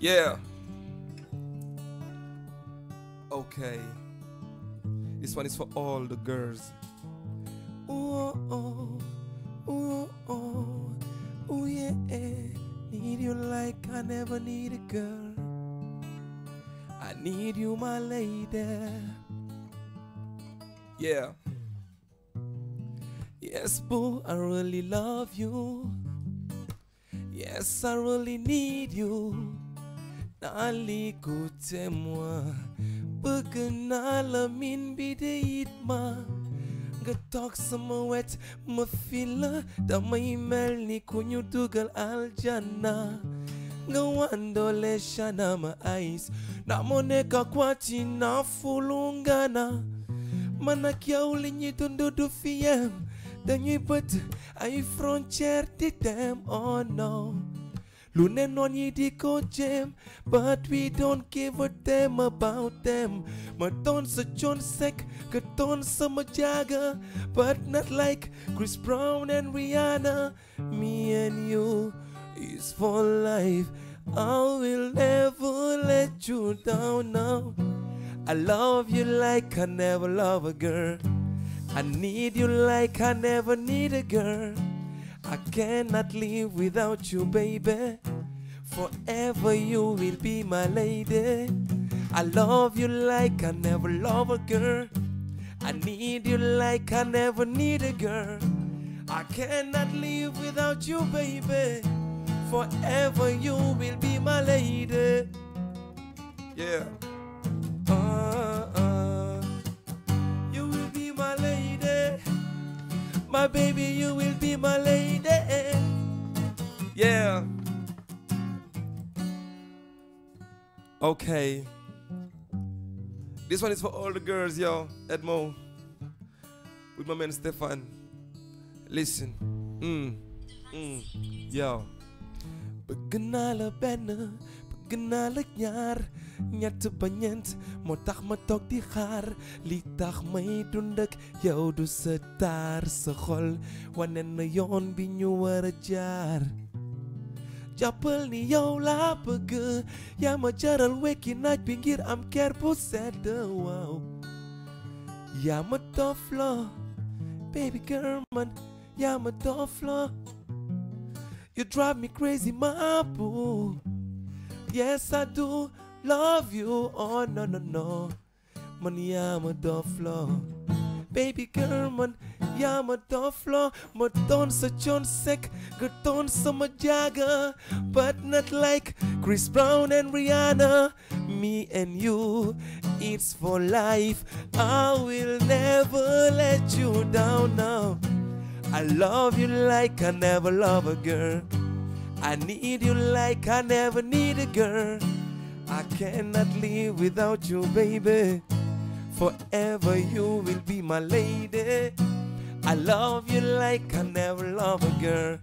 Yeah. Okay. This one is for all the girls. Ooh, oh, ooh, oh, ooh, yeah. Need you like I never need a girl. I need you, my lady. Yeah. Yes, boo, I really love you. Yes, I really need you. Nali écoutez-moi. Bëgg naa la min bi de it ma. Nga toog sama wet ma feel la. Damay mel ni ku ñu dugal aljana. Nga wandole shana ma eyes. Na mo nekk kwati na fulungana. Man ak yow li ñuy dundu du fi yem. Dañuy bët ay frontière di dem, oh no. Lu ne noon yi di ko jéem, but we don't give a damn about them. Ma doon sa John Seck, ka doon sama Jagger, but not like Chris Brown and Rihanna. Me and you is for life. I will never let you down now. I love you like I never love a girl. I need you like I never need a girl. I cannot live without you, baby. Forever you will be my lady. I love you like I never love a girl. I need you like I never need a girl. I cannot live without you, baby. Forever you will be my lady. Yeah. You will be my lady. My baby, you will be my lady. Yeah. Okay. This one is for all the girls, yo. Edmo. With my man Stefan. Listen. Yo. Bëgg naa la benn, bëgg naa la ñaar, ñett ba ñeent, moo tax ma toog di xaar. Li tax may dund ak yow du sa taar, sa xol wane na yoon bi ñu war a jaar. Jàppal ni yow laa bëgg, yaa ma jaral wekki naaj bi ngir am ker bu sedd, waaw. Yaa ma dofloo, baby girl man, yaa ma dofloo. You drive me crazy, my boo. Yes, I do love you. Oh, no, no, no. Man, yeah, I'm a doflo. Baby girl, man, yeah, I'm a doflo. Ma doon sa John Seck, ga doon sama Jagger, but not like Chris Brown and Rihanna. Me and you, it's for life. I will never let you down now. I love you like I never love a girl. I need you like I never need a girl. I cannot live without you, baby. Forever you will be my lady. I love you like I never love a girl.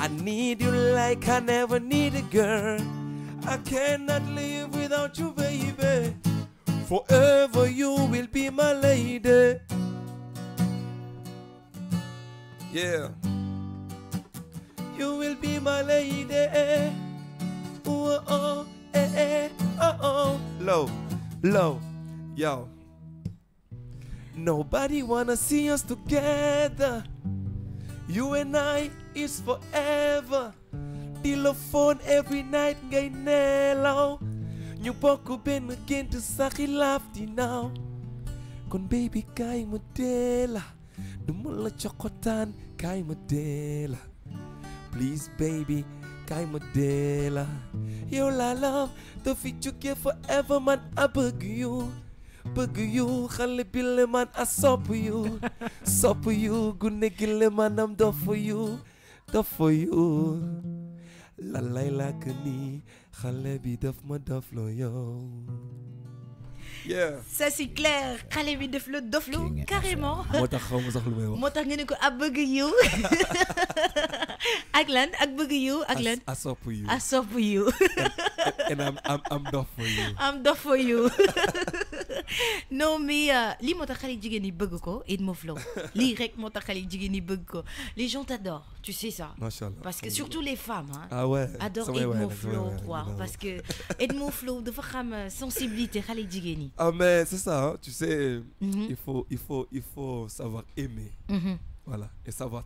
I need you like I never need a girl. I cannot live without you, baby. Forever you will be my lady. Yeah. You will be my lady. Ooh, oh, oh, oh. Low, low, yo. Nobody wanna see us together. You and I is forever. Telephone every night ngay nelaw. Ñu bokk benn gént saxi laaf di naaw. Kon baby kaay ma dee la. Duma la cokotaan kaay ma dee la. Please baby kaay ma dee la. Yow la love te fi jóge forever man I bëgg you. Bëgg you xale bi le man I sopp you. Sopp you gune gi le man am dof for you. Dof for you. La lay làkk nii xale bi daf ma dof lo yow. Yeah. Ça c'est clair xale bi def la doflu carrément. moo tax xaw ma sax lu may wax. moo tax nga ne ko a bëgg you. ak lan ak bëgg you ak lan. I sopp you. I sopp you. And I'm dof for you. I'm dof for you. Non mais li moo tax xale jigéen ñi bëgg ko Edmo Flow lii rek moo tax xale jigéen ñi bëgg ko les gens t'adorent tu sais ça. Machallah. Parce que surtout les femmes hein, Ah ouais. adorent samay waay Edmo nag, Flow samay waay, quoi évidemment. parce que Edmo Flow dafa xam sensibilité xale jigéen ñi. Ah mais c'est ça, hein, tu sais, Mhm. il faut savoir aimer, Mhm. voilà, et savoir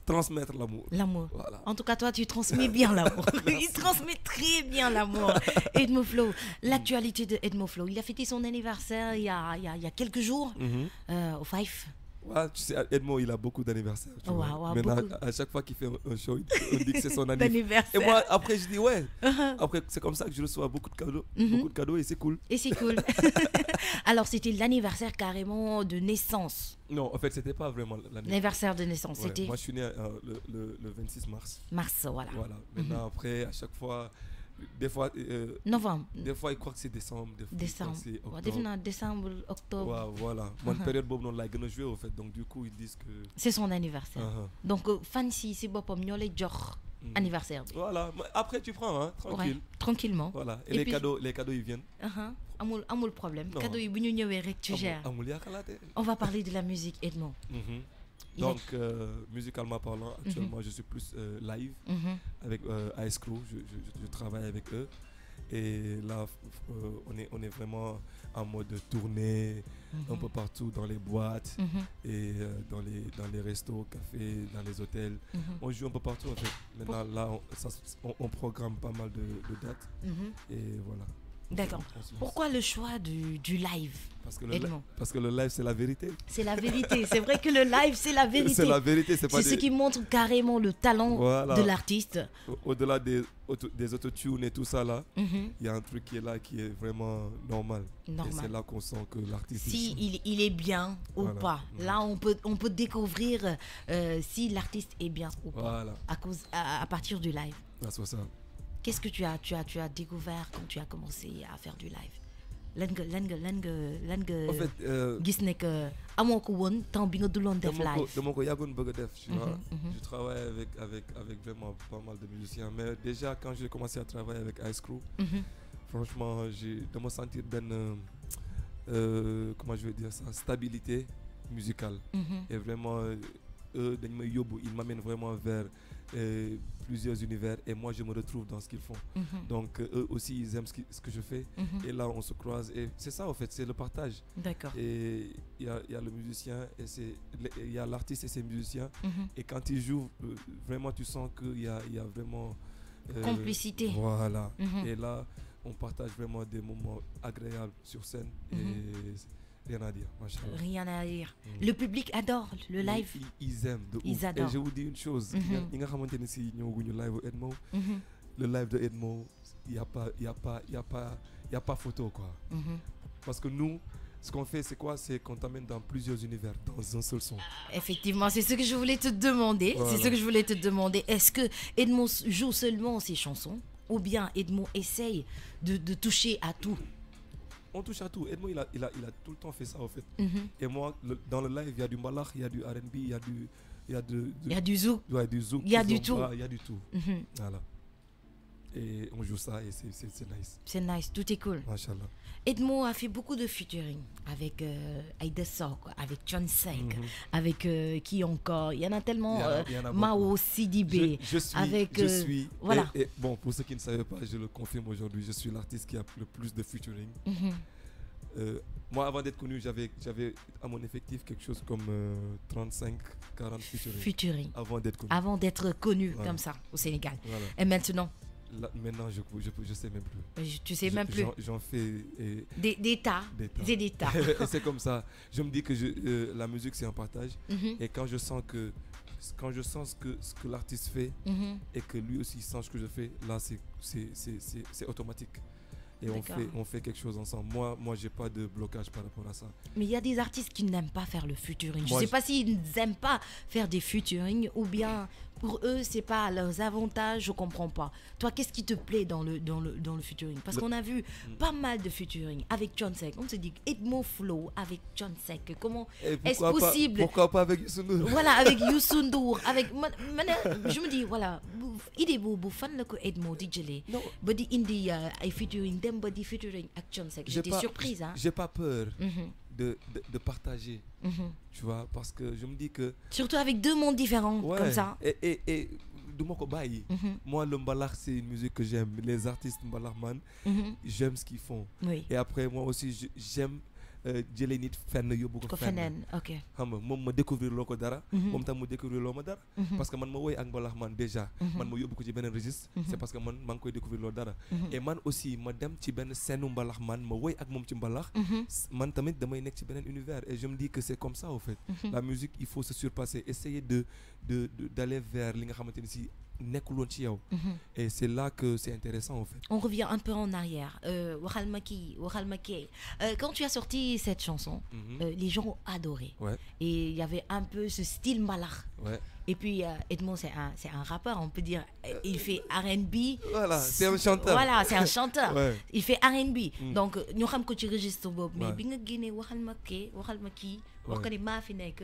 transmettre l'amour. L'amour. Voilà. En tout cas, toi, tu transmets bien l'amour. Il transmet très bien l'amour. Edmo Flow, l'actualité de Edmo Flow. Il a fêté son anniversaire il y a quelques jours Mhm. au Five. Ouais, tu sais, Edmo, il a beaucoup d'anniversaires. tu Ouais, vois. ouais, Maintenant, beaucoup. à chaque fois qu'il fait un show, on dit que c'est son anniversaire. D'anniversaire. Et moi, après, je dis ouais. Après, c'est comme ça que je reçois beaucoup de cadeaux, et c'est cool. Et c'est cool. Alors, c'était l'anniversaire carrément de naissance. Non, en fait, c'était pas vraiment l'anniversaire. L'anniversaire de naissance, Ouais, c'était moi, je suis né le 26 mars. mars, voilà. Voilà. Maintenant, après, à chaque fois, des fois, Novembre, ils croient que c'est décembre. Des fois, ils décembre. croient que c'est Ouais, octobre. définitivement, décembre, octobre. Ouais, voilà. Moi, une période bob non la gën a joué au fait. Donc du coup, ils disent que C'est son anniversaire. Uh-huh. Donc, Fancy, c'est bon, ñoo lay jox anniversaire. Voilà. Mais après tu prends hein, tranquille. Ouais, tranquillement. Voilà. Et, Et les puis- cadeaux ils viennent. Amul problème. Non. Cadeau yi bu ñu ñëwee rek tu gères. Amul yaakalaate. On va parler de la musique, Edmond. Mhm. Il a- Donc musicalement parlant, actuellement je suis plus live Mhm. avec Ice Crew. Je travaille avec eux. Et là, on est vraiment en mode tournée un peu partout dans les boîtes Mhm. et dans les restos, cafés, dans les hôtels. Mhm. On joue un peu partout en fait. Maintenant, là, on programme pas mal de dates Mhm. et voilà. D'accord. On se lance. Pourquoi le choix du live, Parce que Edmond? parce que le live, c'est la vérité. C'est la vérité. C'est vrai que le live, c'est la vérité. C'est la vérité, c'est pas C'est ce qui montre carrément le talent Voilà. de l'artiste. Au-delà des autotunes et tout ça là, Mhm. il y a un truc qui est là qui est vraiment normal. Normal. Et c'est là qu'on sent que l'artiste Si il est bien ou Voilà. pas. Là, on peut découvrir si l'artiste est bien ou pas Voilà, à partir du live. that's what's up. Qu'est-ce que tu as découvert quand tu as commencé à faire du live? Lan En fait, gis ne que amoo ko woon temps bi nga duloon def live. dama ko yàggoon bëgg a def, tu vois. mhm. Je travaille avec vraiment pas mal de musiciens. Mais déjà, quand j'ai commencé à travailler avec Ice Crew, Mhm. franchement, de me sentir comment je vais dire ça, stabilité musicale. Mhm. Et vraiment, eux, ils m'amènent vraiment vers plusieurs univers et moi, je me retrouve dans ce qu'ils font. Mhm. Donc, eux aussi, ils aiment ce que je fais. Mhm. Et là, on se croise. Et c'est ça, en fait, c'est le partage. D'accord. Et il y a le musicien, et il y a l'artiste et ses musiciens. Mhm. Et quand ils jouent, vraiment, tu sens qu'il y a vraiment... Complicité. Voilà. Mhm. Et là, on partage vraiment des moments agréables sur scène. Et rien à dire, machallah. Rien à dire. Mhm. Le public adore le Mais live. ils aiment de Ils ouf. adorent. Et je vous dis une chose. Mhm. ñi nga xamante ne si ñëwaguñu live au Edmo, Mhm. le live de Edmo, il y a pas photo, quoi. Mhm. Parce que nous, ce qu'on fait, c'est quoi? C'est qu'on t'amène dans plusieurs univers, dans un seul son. Effectivement, c'est ce que je voulais te demander. Voilà. C'est ce que je voulais te demander. Est-ce que Edmond joue seulement ses chansons ou bien Edmond essaye de toucher à tout? On touche à tout. Edmo, il a tout le temps fait ça, en fait. Mhm. Et moi, dans le live, il y a du malach, il y a du R&B, il y a Il y a du zouk. ouais, du zouk. Il y a du du tout. Il y a du tout. Mhm. Voilà. Et on joue ça et c'est nice. C'est nice, tout est cool. Machallah. Edmond a fait beaucoup de featuring avec Aïda Sok, avec John Sek, avec qui encore? Il y en a tellement. Il y en a Mao beaucoup. Sidibé. Je suis, avec, je suis voilà. et bon, pour ceux qui ne savaient pas, je le confirme aujourd'hui, je suis l'artiste qui a le plus de featuring. Mhm. Moi, avant d'être connu, j'avais à mon effectif quelque chose comme 35-40 featuring. Featuring. Avant d'être connu. Avant d'être connu Voilà. comme ça au Sénégal. Voilà. Et maintenant, Là, maintenant, je sais même plus. tu sais même plus. J'en fais Des tas. des tas. C'est des tas. Et c'est comme ça. Je me dis que la musique, c'est un partage. Mhm. Et quand je sens ce que l'artiste fait Mhm. et que lui aussi sent ce que je fais, là, c'est automatique. Et D'accord. on fait quelque chose ensemble. Moi, j'ai pas de blocage par rapport à ça. Mais il y a des artistes qui n'aiment pas faire le featuring. Je Moi, ne sais pas s'ils n'aiment pas faire des featuring ou bien pour eux, c'est pas leurs avantages, je comprends pas. Toi, qu'est-ce qui te plaît dans le featuring? Parce qu'on a vu pas mal de featuring avec John Sek. On se dit Edmo Flow avec John Sek. Comment est-ce possible? Pourquoi pas avec Youssou Ndour? Voilà, avec Youssou Ndour, avec je me dis voilà, idée bu fan la ko Edmo di jëlee. Ba di indi ay featuring dem ba di featuring ak John Sek. J'étais surprise, hein. J'ai pas peur de partager. Tu vois, parce que je me dis que surtout avec deux mondes différents, comme ça. Et de mon côté, moi le mbalax c'est une musique que j'aime. Les artistes mbalaxman, j'aime ce qu'ils font. Oui. Et après moi aussi j'aime jëlee nit fenn yóbbu ko fenn. Ok. Xam nga moom ma découvrir loo ko dara. moom tam mu découvrir loo ma dara. parce que man ma woy ak mbalaxman déjà. man ma yóbbu ko ci beneen registre. c'est parce que man maa ngi koy découvrir loo dara. et man aussi ma dem ci benn scène mbalaxman ma woy ak moom ci mbalax. man tamit damay nekk ci beneen univers et je me dis que c'est comme ça au fait. La musique il faut se surpasser, essayer d'aller vers li nga xamante ni si nekkuloon ci yow. Et c'est là que c'est intéressant en fait. On revient un peu en arrière. Waxal ma kii. Quand tu as sorti cette chanson, les gens ont adoré. Ouais. Et il y avait un peu ce style mbalax. Ouais. Et puis Edmo c'est un rappeur, on peut dire. Il fait R&B. Voilà, c'est un chanteur. Voilà, c'est un chanteur. Ouais. Il fait R&B. Donc ñu xam ko ci registre boobu. Mais bi nga génnee waxal ma kii. wax ko ni maa fi nekk.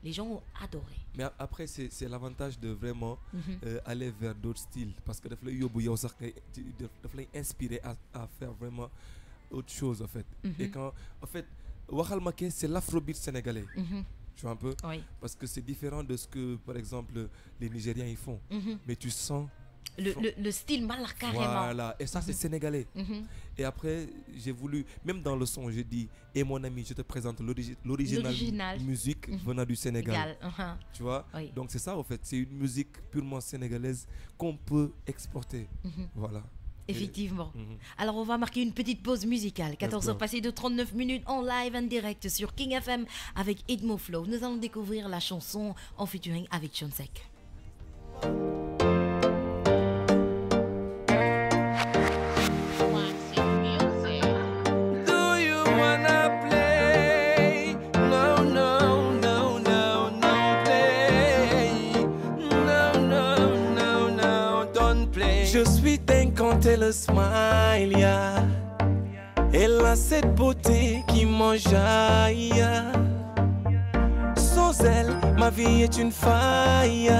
Les gens ont adoré. Mais après c'est l'avantage de vraiment aller vers d'autres styles parce que daf lay yóbbu yow sax ngay daf lay inspirer à faire vraiment autre chose en fait. Et quand en fait waxal ma kii c'est l'afrobeat sénégalais. Tu vois un peu? Oui. Parce que c'est différent de ce que par exemple les Nigériens ils font. Mais tu sens le style mbalax carrément. Voilà, et ça c'est sénégalais. Et après j'ai voulu, même dans le son j'ai dit et mon ami je te présente l'original musique venant du Sénégal. Tu vois? Oui. Donc c'est ça en fait, c'est une musique purement sénégalaise qu'on peut exporter. Voilà. Effectivement. Alors on va marquer une petite pause musicale. 14h passées de 39 minutes en live en direct sur King FM avec Edmo Flow. Nous allons découvrir la chanson en featuring avec John Sek. Je suis dingue quand elle smile, yeah. Elle a cette beauté qui m'enjaille. Sans elle, ma vie est une faille.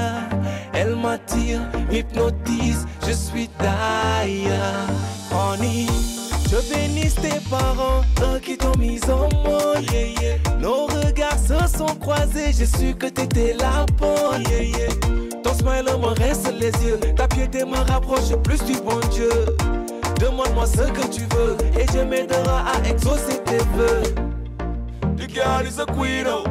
Elle m'attire, m'hypnotise, je suis taille. Honey, je bénisse tes parents, eux qui t'ont mis au monde. Yeah, yeah. Nos regards se sont croisés, j'ai su que t'étais la bonne. Yeah, yeah. Ton smile me reste les yeux, ta piété me rapproche plus du bon Dieu. Demande-moi ce que tu veux et je m'aiderai à exaucer tes vœux. The girl is a queen, oh.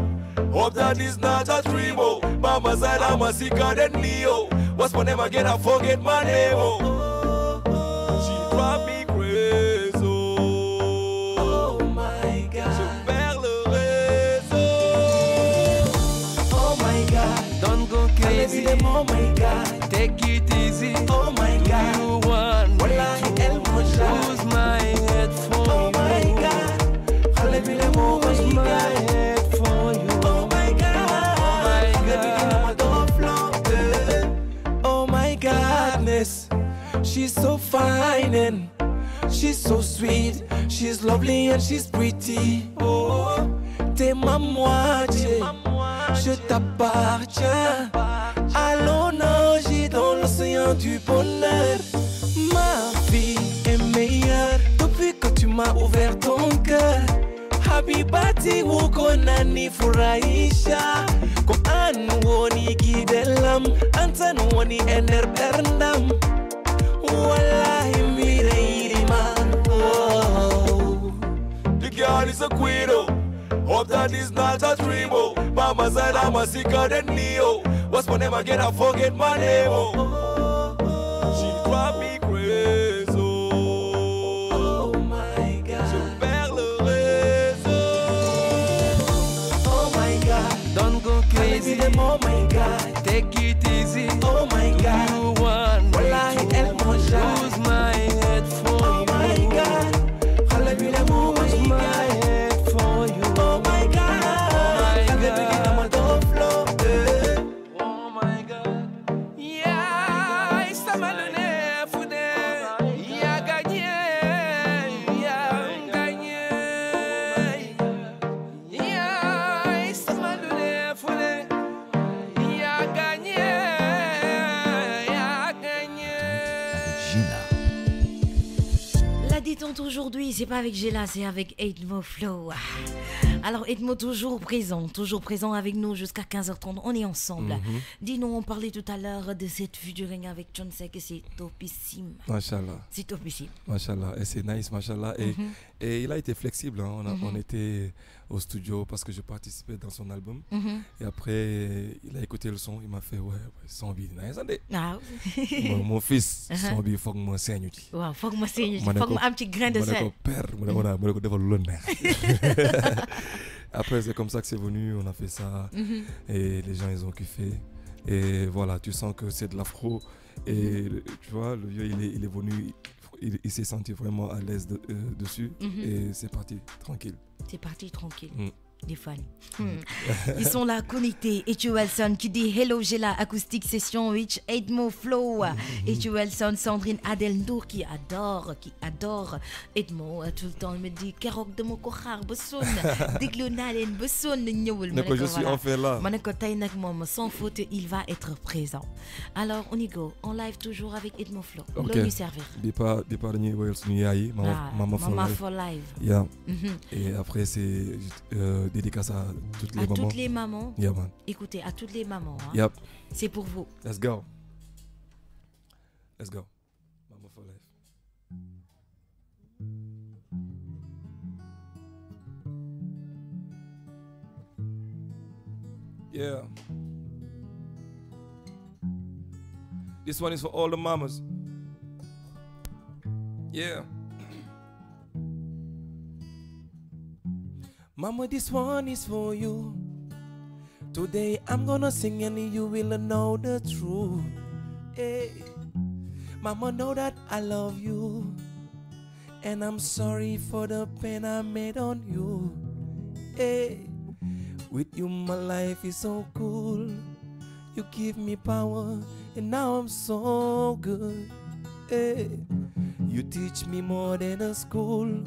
Hope that is not a dream, oh. Mama said I'm a sicker than Leo. What's my name again? I forget my name, oh. She drive me crazy, oh my God. Je perds le réseau. Oh my God. Don't go crazy, oh my God. Take it easy, oh my God. You want me to lose my head for you. Oh my God. Lose my head for you. Oh my God. Oh my Godness. She's so fine and she's so sweet. She's lovely and she's pretty. Oh, t'es ma moitié. Je t'appartiens. Allons nager dans l'océan du bonheur. Ma vie est meilleure depuis que tu m'as ouvert ton cœur. Habibati wukonani furahisha. Ko woni gidelam, antan woni ener berndam. Wallahi mire man. Oh. The girl is a queen, oh. Hope that is not a dream, oh. Mama said I'm a sicker than Leo. What's my name again? I forget my name, oh. She drive me crazy, oh my God. Je perds le réseau. Oh my God. Don't go crazy, oh my God. Take it easy, oh my God. You want me to lose my head for you. Oh my God. Lose my head for you. Oh my God. Oh my God. Oh my God. détente aujourd'hui, c'est pas avec Gela, c'est avec Edmo Flow. Alors Edmo toujours présent avec nous jusqu'à 15h30, on est ensemble. Dis-nous, on parlait tout à l'heure de cette featuring avec John Sek et c'est topissime. Machallah. C'est topissime. Machallah, et c'est nice, machallah. Et il a été flexible, hein. On était au studio parce que je participais dans son album. Et après, il a écouté le son, il m'a fait, ouais, son beat, nice. Ah. Mon fils, son beat, faut que moi saigne. Waaw, faut que moi saigne, faut que moi un petit grain de sel. Après, c'est comme ça que c'est venu, on a fait ça. Et les gens, ils ont kiffé. Et voilà, tu sens que c'est de l'afro. Et tu vois, le vieux, il est venu, il s'est senti vraiment à l'aise dessus. Et c'est parti, tranquille. C'est parti, tranquille. Des fans. Ils sont là connectés. Et Wilson qui dit Hello Gela Acoustic Session with Edmo Flow. Et Wilson, Sandrine Adel Ndour qui adore Edmo. Tout le temps, il me dit Kerok de mon kohar, Besson. Diglonalen, Besson, Nyoul. Je suis en fait là. Sans faute, il va être présent. Alors, on y go. En live toujours avec Edmo Flow. Ok. Lui servir. Départ ni Mama for Live. Yeah. Et après, c'est dédicace à toutes les mamans. Toutes les mamans. Yeah, man. Écoutez, à toutes les mamans. Hein. Yep. C'est pour vous. Let's go. Let's go. Mama for life. Yeah. This one is for all the mamas. Yeah. Mama, this one is for you. Today I'm gonna sing and you will know the truth. Hey. Mama, know that I love you. And I'm sorry for the pain I made on you. Hey. With you my life is so cool. You give me power and now I'm so good. Hey. You teach me more than a school.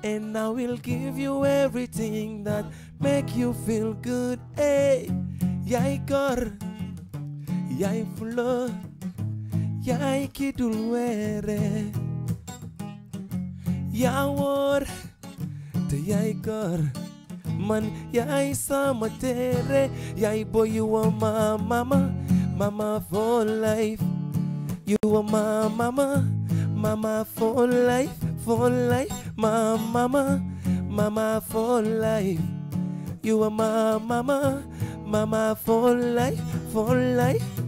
And I will give you everything that make you feel good. Hey, yai kor, yai fulo, yai kidulwere, yawor, te yai kor, man yai samatere, yai boy you are my mama, mama for life. You are my mama, mama for life. For life, my mama, mama for life. You are my mama, mama for life,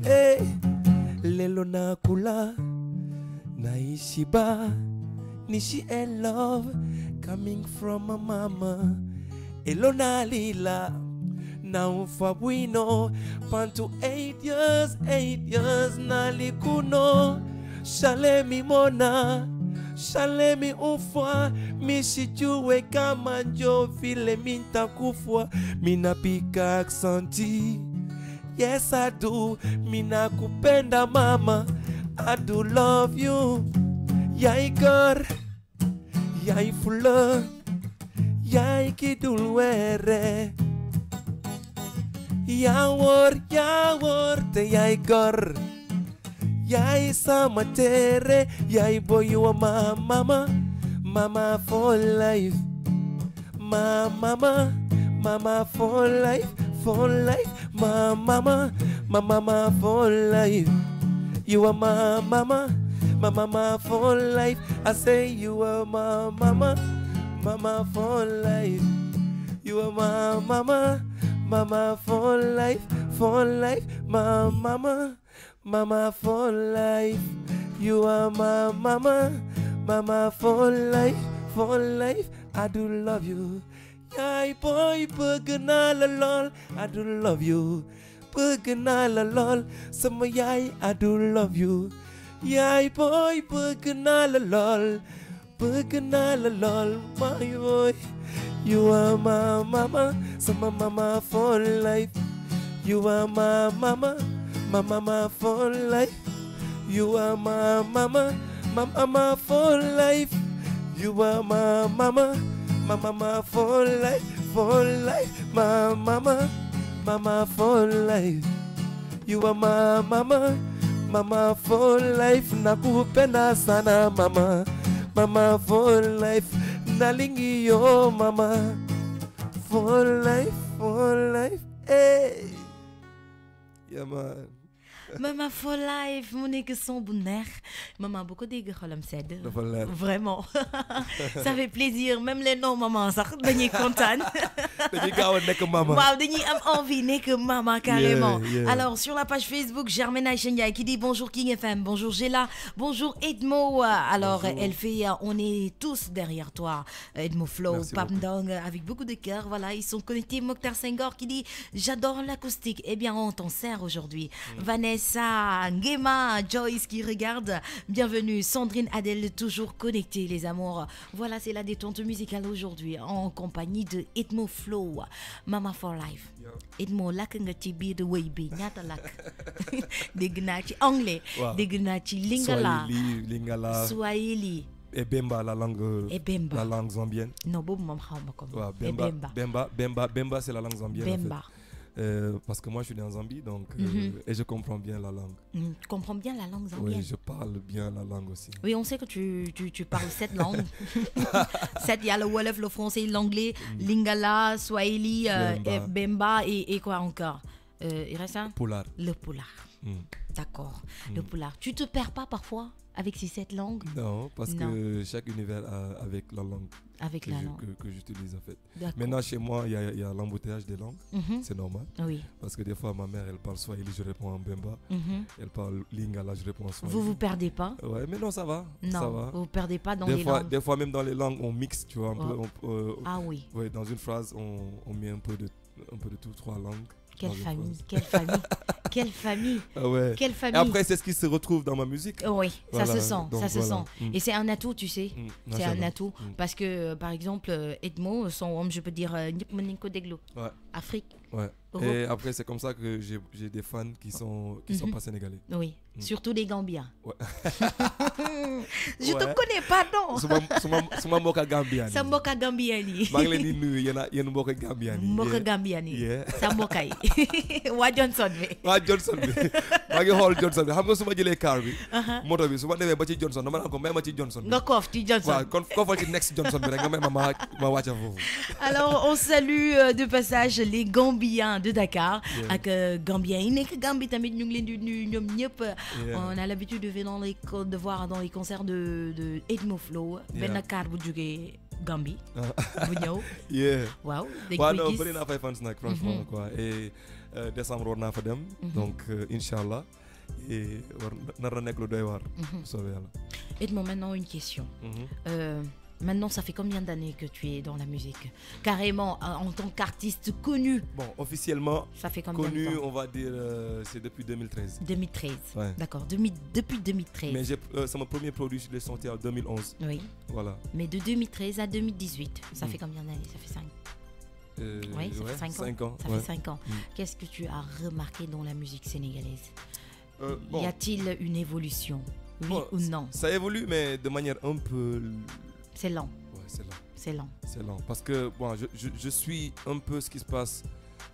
hey. Lelo na kula, naishiba, nishi and love, coming from my mama. Elo na lila, now for bueno, panto 8 years, nalikuno, shale mi mona. Shale mi ufwa, mi shijue kama njo vile minta kufwa. Mina pika aksanti, yes I do. Mina kupenda mama, I do love you. Yai kor, yai fula, yai kidulwere. Yawor, te yai kor. Yai samatere, yai boy you are my mama, mama for life. My mama, mama for life, my mama, my mama for life. You are my mama, my mama for life. I say you are my mama, mama for life. You are my mama, mama for life, my mama. Mama for life, you are my mama, mama for life, I do love you. Yai boy, pagana lol, I do love you. Pagana lol, sama yai, I do love you. Yai boy, pagana lol, my boy. You are my mama, sama mama for life. You are my mama. My mama for life, you are my mama for life. You are my mama for life, my mama for life. You are my mama for life. Nakupenda sana mama, Mama for life, nalingi yo mama. For life, hey. Yeah man. Maman for life, mu nekk son bu neex maman bu ko dégg xolam sedd vraiment ça fait plaisir même les noms maman sax dañuy kontaan dañuy gaaw a nekk maman waaw dañuy am envie nekk maman carrément. Alors sur la page Facebook Germaine Aïcha Ndiaye qui dit bonjour King FM, bonjour Géla, bonjour Edmo. Alors bonjour. Elle fait on est tous derrière toi Edmo Flow, Pam Dong avec beaucoup de cœur, voilà ils sont connectés. Mokhtar Senghor qui dit j'adore l'acoustique, eh bien on t'en sert aujourd'hui. Vanessa Ngema, Joyce qui regarde, bienvenue. Sandrine Adèle toujours connectée les amours. Voilà, c'est la détente musicale aujourd'hui en compagnie de Edmo Flow, Mama for Life. Edmo lak nga ci biir de wéy bi ñaata lak dégg naa ci anglais, dégg naa ci lingala, swahili et Bemba la langue zambienne. Non boobu moom xawma ko. Bemba c'est la langue zambienne. Bemba. En fait. Parce que moi je suis né en Zambie donc et je comprends bien la langue. Tu comprends bien la langue zambienne? Oui, je parle bien la langue aussi. Oui, on sait que tu parles 7 langues. 7, il y a le Wolof, le français, l'anglais, Lingala, Swahili, Bemba et quoi encore? Il reste un? Poulard. Le Poulard. D'accord. Le Poulard. Tu te perds pas parfois avec ces 7 langues? Non, parce que chaque univers a avec la langue. Avec la langue que j'utilise en fait. Maintenant chez moi il y a l'embouteillage des langues, c'est normal. Oui. Parce que des fois ma mère elle parle Swahili, je réponds en Bemba. Elle parle Lingala, je réponds en Swahili. Vous perdez pas? Ouais, mais non ça va. Non, ça va. Vous perdez pas dans les langues. Des fois même dans les langues on mixe, tu vois un peu. Ah oui. Ouais, dans une phrase on met un peu de tout, 3 langues. Quelle famille. Ah ouais. Quelle famille. Et après c'est ce qui se retrouve dans ma musique. Oui, voilà. Ça se sent, donc, ça se sent. Et c'est un atout, tu sais. C'est un atout parce que par exemple Edmo, son homme, je peux dire Afrique. Ouais. Et après c'est comme ça que j'ai des fans qui sont pas sénégalais. Oui, surtout les Gambiens. Ouais. Je te connais pas non. Suma mboka Gambian. Sa mboka Gambian yi. Maa ngi leen di nuyu yéen mboka Gambian yi. Mboka Gambian yi. Sa mboka yi. Waa Johnson bi. Waa Johnson bi. Maa ngi xool Johnson bi xam nga su ma jëlee car bi. Moto bi su ma demee ba ci Johnson dama naan ko may ma ci Johnson bi. Nga koof ci Johnson. waaw kon koofal ci next Johnson bi rek nga may ma wàcca foofu. Alors on salue de passage les Gambiens de Dakar ak Gambiens yi nekk Gambie tamit ñu ngi leen di nuyu ñoom ñëpp. On a l'habitude de voir dans les concerts de Edmo Flow benn car bu jógee Gambie bu ñëw. Waaw non bëri naa fay fans nag franchement quoi et décembre war naa fa dem donc inchallah et nar na nekk lu doy waar soobee yàlla. Edmo, maintenant une question. Maintenant, ça fait combien d'années que tu es dans la musique? Carrément, en tant qu'artiste connu. Bon, officiellement, ça fait combien connu, de temps? on va dire, c'est depuis 2013. 2013, ouais. D'accord. Depuis 2013. Mais c'est mon premier produit, je l'ai sorti en 2011. Oui. Voilà. Mais de 2013 à 2018, ça fait combien d'années? Ça fait 5 oui, ça fait 5 ans. Ça fait 5 ans. Qu'est-ce que tu as remarqué dans la musique sénégalaise? Y a-t-il une évolution? Oui ou non? Ça évolue, mais de manière un peu... C'est lent. Ouais, c'est lent. C'est lent. C'est lent. Parce que bon, je suis un peu ce qui se passe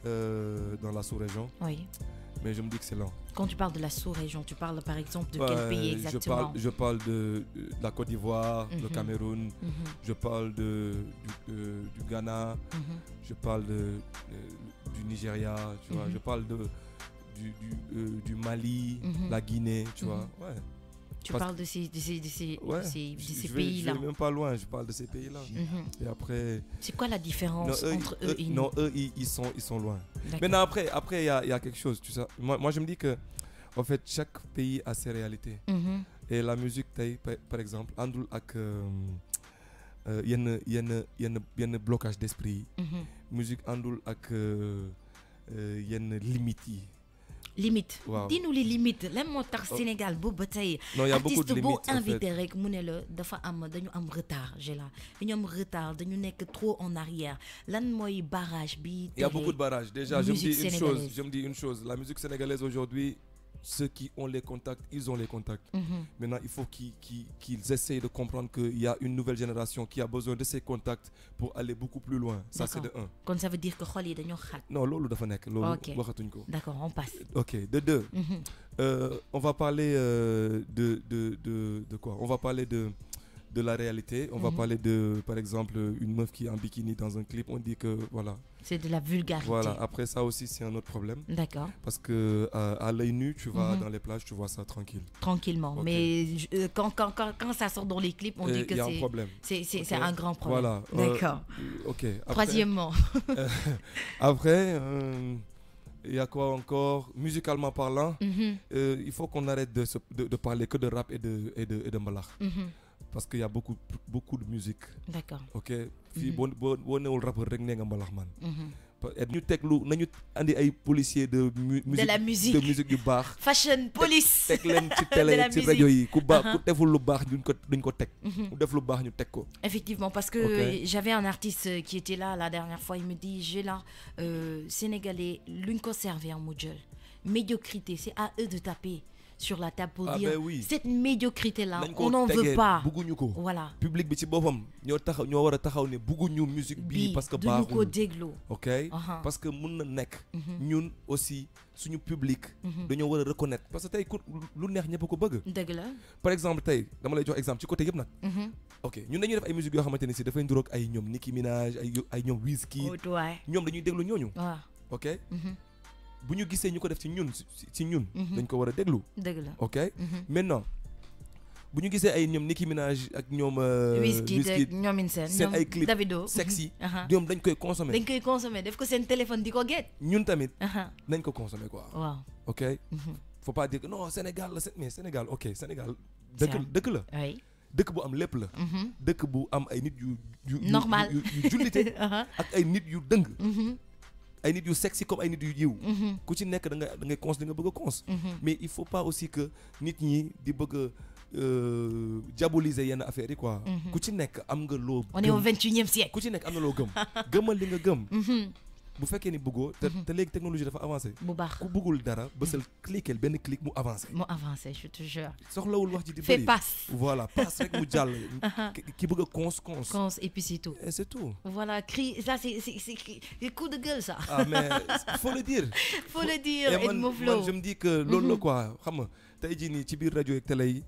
dans la sous-région. Oui. Mais je me dis que c'est lent. Quand tu parles de la sous-région, tu parles par exemple de quel pays exactement? Je parle de la Côte d'Ivoire, le Cameroun. Je parle du Ghana. Je parle du Nigeria. Tu vois. Je parle du Mali, la Guinée. Tu vois. Ouais. Tu parles de ces pays-là. Je vais même pas loin, je parle de ces pays-là. Et après... C'est quoi la différence entre eux et nous? Non, eux, ils sont loin. Maintenant, après il y a quelque chose. Tu sais, moi, je me dis que en fait, chaque pays a ses réalités. Et la musique, par exemple, andul ak yenn blocage d'esprit. Musique andul ak yenn limites. Limite. Wow. Dis-nous les limites. Là, mon Sénégal, beau bataille. Non, il y a beaucoup de limites. Invité rek mu ne la dafa am dañu am retard, j'ai là. Dañu am retard, dañu nekk trop en arrière. Lan moy barrage bi? Il y a beaucoup de barrages. Déjà, je me dis une chose, la musique sénégalaise aujourd'hui, ceux qui ont les contacts, ils ont les contacts. Maintenant, il faut qu'ils essayent de comprendre qu'il y a une nouvelle génération qui a besoin de ces contacts pour aller beaucoup plus loin. Ça, c'est de 1. Quand ça veut dire que xol yi dañu xat. Non, lolu dafa nek, lolu waxatuñ ko. D'accord, on passe. OK, de 2. On va parler de quoi? On va parler de de la réalité. On va parler de, par exemple, une meuf qui est en bikini dans un clip. On dit que, voilà. C'est de la vulgarité. Voilà, après ça aussi, c'est un autre problème. D'accord. Parce que à l'œil nu, tu vas dans les plages, tu vois ça tranquille. Tranquillement. Okay. Mais quand ça sort dans les clips, on dit que y a un problème. C'est un grand problème. Voilà. D'accord. Ok. Après, troisièmement. Après, il y a quoi encore? Musicalement parlant, il faut qu'on arrête de parler que de rap et de mbalax. Parce qu'il y a beaucoup de musique. D'accord. Ok. Fii boo newul rappeur rek nee nga mbalax man. ñu teg nañu andi ay policiers de musique yu baax. Fashion police. teg leen ci télé ci rajo yi ku deful lu baax duñ ko teg. ku def lu baax ñu teg ko. Effectivement, parce que j'avais un artiste qui était là la dernière fois, il me dit j'ai là Sénégalais luñ ko servir mu jël médiocrité, c'est à eux de taper sur la table pour dire cette médiocrité là on n'en veut pas. Bugguñu ko. Voilà. Public bi ci boppam ñoo war a taxaw ne bugguñu musique bii parce que baaxul. duñu ko déglu. ok parce que mun na nekk. ñun aussi suñu public. dañoo war a reconnaître parce que tey lu neex ñëpp ko bëgg. dëgg la. par exemple tey dama lay jox exemple ci côté yëpp nag. ok ñun dañuy def ay musique yoo xamante ni si dafay nduroog ay ñoom Nicki Minaj ay ñoom Wizkid. ñoom dañuy déglu ñooñu. waaw ok. bu ñu gisee ñu ko def ci ñun dañ ko war a déglu. dëgg la. ok maintenant bu ñu gisee ay ñoom Nicki Minaj ak ñoom. Wizkid ñoom seen ay clip Davido sexy. ñoom dañ koy consommer. def ko seen téléphone di ko get. ñun tamit. nañ ko consommer quoi. waaw ok. faut pas dire que non Sénégal la mais Sénégal ok Sénégal. dëkk la. oui. dëkk bu am lépp la. dëkk bu am ay nit yu normal yu jullite. ak ay nit yu dëng. ay nit yu sexy comme ay nit yu yiw. ku ci nekk da ngay cons li nga bëgg a cons. mais il faut pas aussi que nit ñi di bëgg a diaboliser yenn affaires yi quoi. ku ci nekk am nga loo. on est au 21e siècle. ku ci nekk am na loo gëm. gëmal li nga gëm. bu fekkee ni bëggoo te léegi technologie dafa avancé. bu baax ku bëggul dara bësal cliquer benn clic mu avancé. je te jure. soxlawul wax ji di bëri. fais passe. voilà passe rek mu jàll. ki bëgg a cons. et puis c'est tout. et c'est tout. voilà cri ça c'est coup de gueule ça. ah mais faut le dire. faut le dire Edmo Flow. man je me dis que loolu la quoi xam nga tey jii nii ci biir rajo ak télé yi.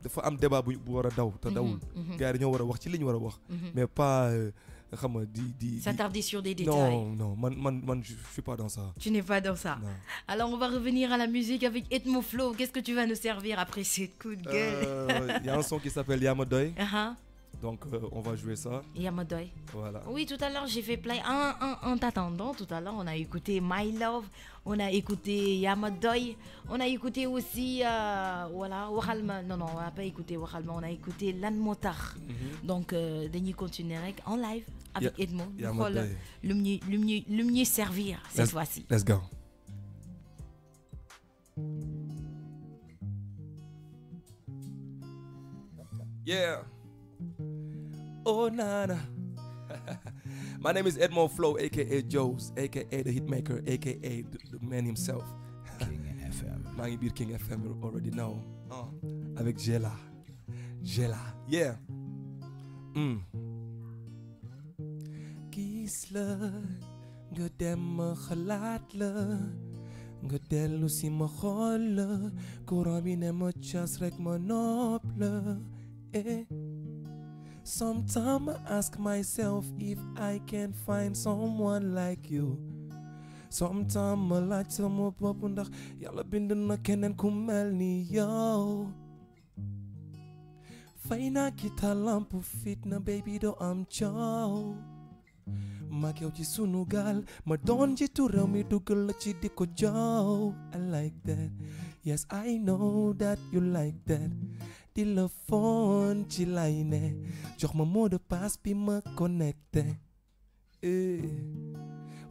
dafa am débat bu war a daw te dawul. gars yi dañoo war a wax ci li ñu war a wax. mais pas. xam nga s'attarder sur des détails. Non, man je suis pas dans ça. Tu n'es pas dans ça. Non. Alors on va revenir à la musique avec Edmo Flow. Qu'est-ce que tu vas nous servir après cette coup de gueule? Il y a un son qui s'appelle Yamadoy. Donc on va jouer ça. Yamadoy. Voilà. Oui, tout à l'heure j'ai fait play en t'attendant. Tout à l'heure on a écouté My Love, on a écouté Yamadoy, on a écouté aussi voilà Waxalma. Non, on n'a pas écouté Waxalma, on a écouté Lan Motar. Donc dañuy continuer rek en live avec Edmo. Yamadoy. Le mieux servir cette fois-ci. Let's go. Yeah. Oh nana. My name is Edmo Flow, aka Joes, aka the Hitmaker, aka the man himself. King FM. maa ngi biir King FM, you already know. Avec Jella. Yeah. Gis la nga dem ma xalaat la nga dellu si ma xool la courant bi ne ma cas rek ma nopp la. Sometimes I ask myself if I can find someone like you. Sometimes ma laaj sama bopp ndax yàlla bind na keneen ku mel ni yow. Fay naa ki talamp fitna baby doo am coow. Mag yow ci sunu gaal ma doon jiitu réew mi dugal la ci di ko joow. I like that. Yes, I know that you like that. Téléphone ci lay ne jox ma mot de passe bi ma connecté.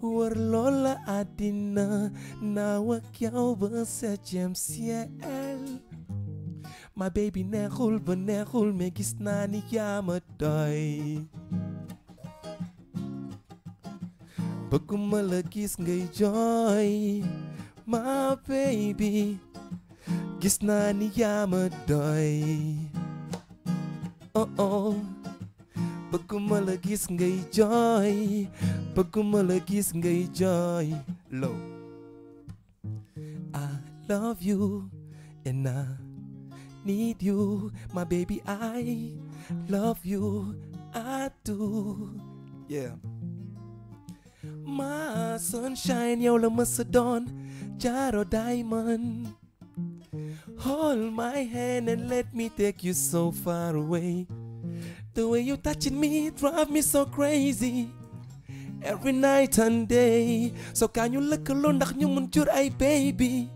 Wër loola àddina naaw ak yow ba septième ciel. My baby neexul ba neexul mais gis naa ni yaa ma doy. bëgguma la gis ngay jooy. My baby gis naa ni yaa ma doy. bëgguma la gis ngay jooy. bëgguma la gis ngay jooy. I love you and need you, my baby, I love you, I do, yeah. My sunshine, yow la mësa doon, Jaro Diamond. Hold my hand and let me take you so far away. The way you touching me drive me so crazy. Every night and day. So can you look alone ndax ñu mun jur ay baby.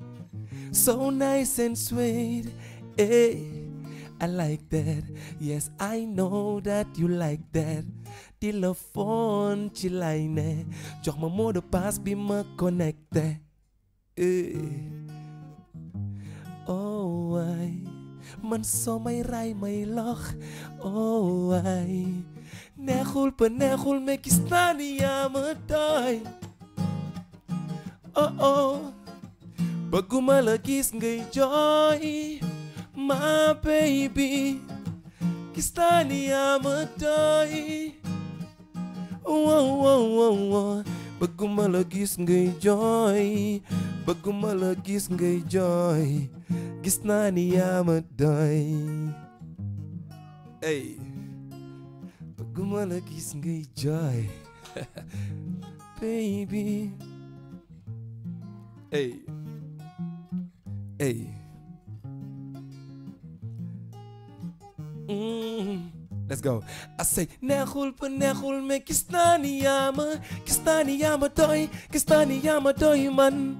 So nice and sweet. Hey, I like that. Yes, I know that you like that. Téléphone ci lay ne. Jox ma mot de passe bi ma connecté. Oh ay man soo may ray may lox. Oh ay neexul ba neexul mais gis naa ni yaa ma doy. Oh oh bëgguma la gis ngay jooy. My baby gis naa ni yaa ma doy. Oh oh oh oh bëgguma la gis ngay jooy. Bëgguma la gis ngay jooy. Gis naa ni yaa ma doy. Hey bëgguma la gis ngay jooy. Baby. Hey hey. Let's go. I say neexul ba neexul mais gis naa ni yaa ma doy. Gis naa ni yaa ma doy man.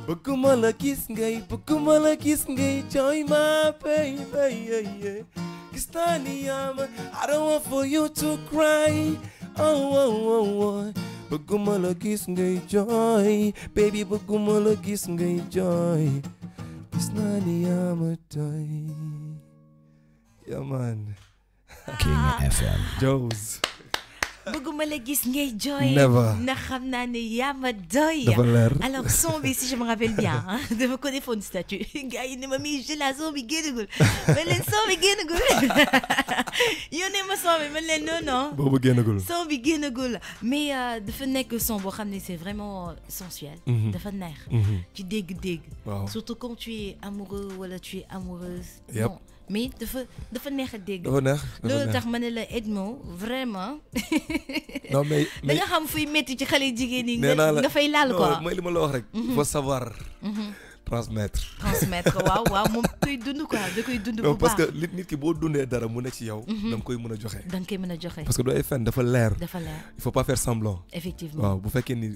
Bëgguma la gis ngay jooy ma baby. Gis naa ni yaa ma I don't want for you to cry. Oh oh oh oh. Bëgguma la gis ngay jooy baby. Bëgguma la gis ngay jooy. Gis naa ni yaa ma doy. Yeah man. King FM. Joes. bëgguma la gis ngay jooy. Never. na xam naa ne yaa ma doy. Dafa leer. Alors son bi si je me rappelle bien dafa ko defoon statut gars yi ne ma mi je la son bi génnagul ma leen son bi génnagul yónnee ma son bi ma leen non boobu génnagul. son bi génnagul mais dafa nekk son boo xam ne c'est vraiment sensuel. dafa neex. ci dégg-dégg. Waaw. surtout quand tu es amoureux wala tu es amoureuse. Yep. non mais dafa neex a dégg. Dafa neex. loolu tax ma ne la Edmo vraiment. Non mais da nga xam fuy métti ci xale jigéen ñi. nee naa la nga fay laal quoi. mooy li ma la wax rek. il faut savoir. transmettre. waaw moom koy dund quoi da koy dund bu non parce baax. que nit ki boo dundee dara mu ne ci yow. da nga koy mën a joxe. da nga koy mën a joxe. parce que doo ay fen dafa leer. dafa leer il faut pas faire semblant. effectivement. waaw bu fekkee ni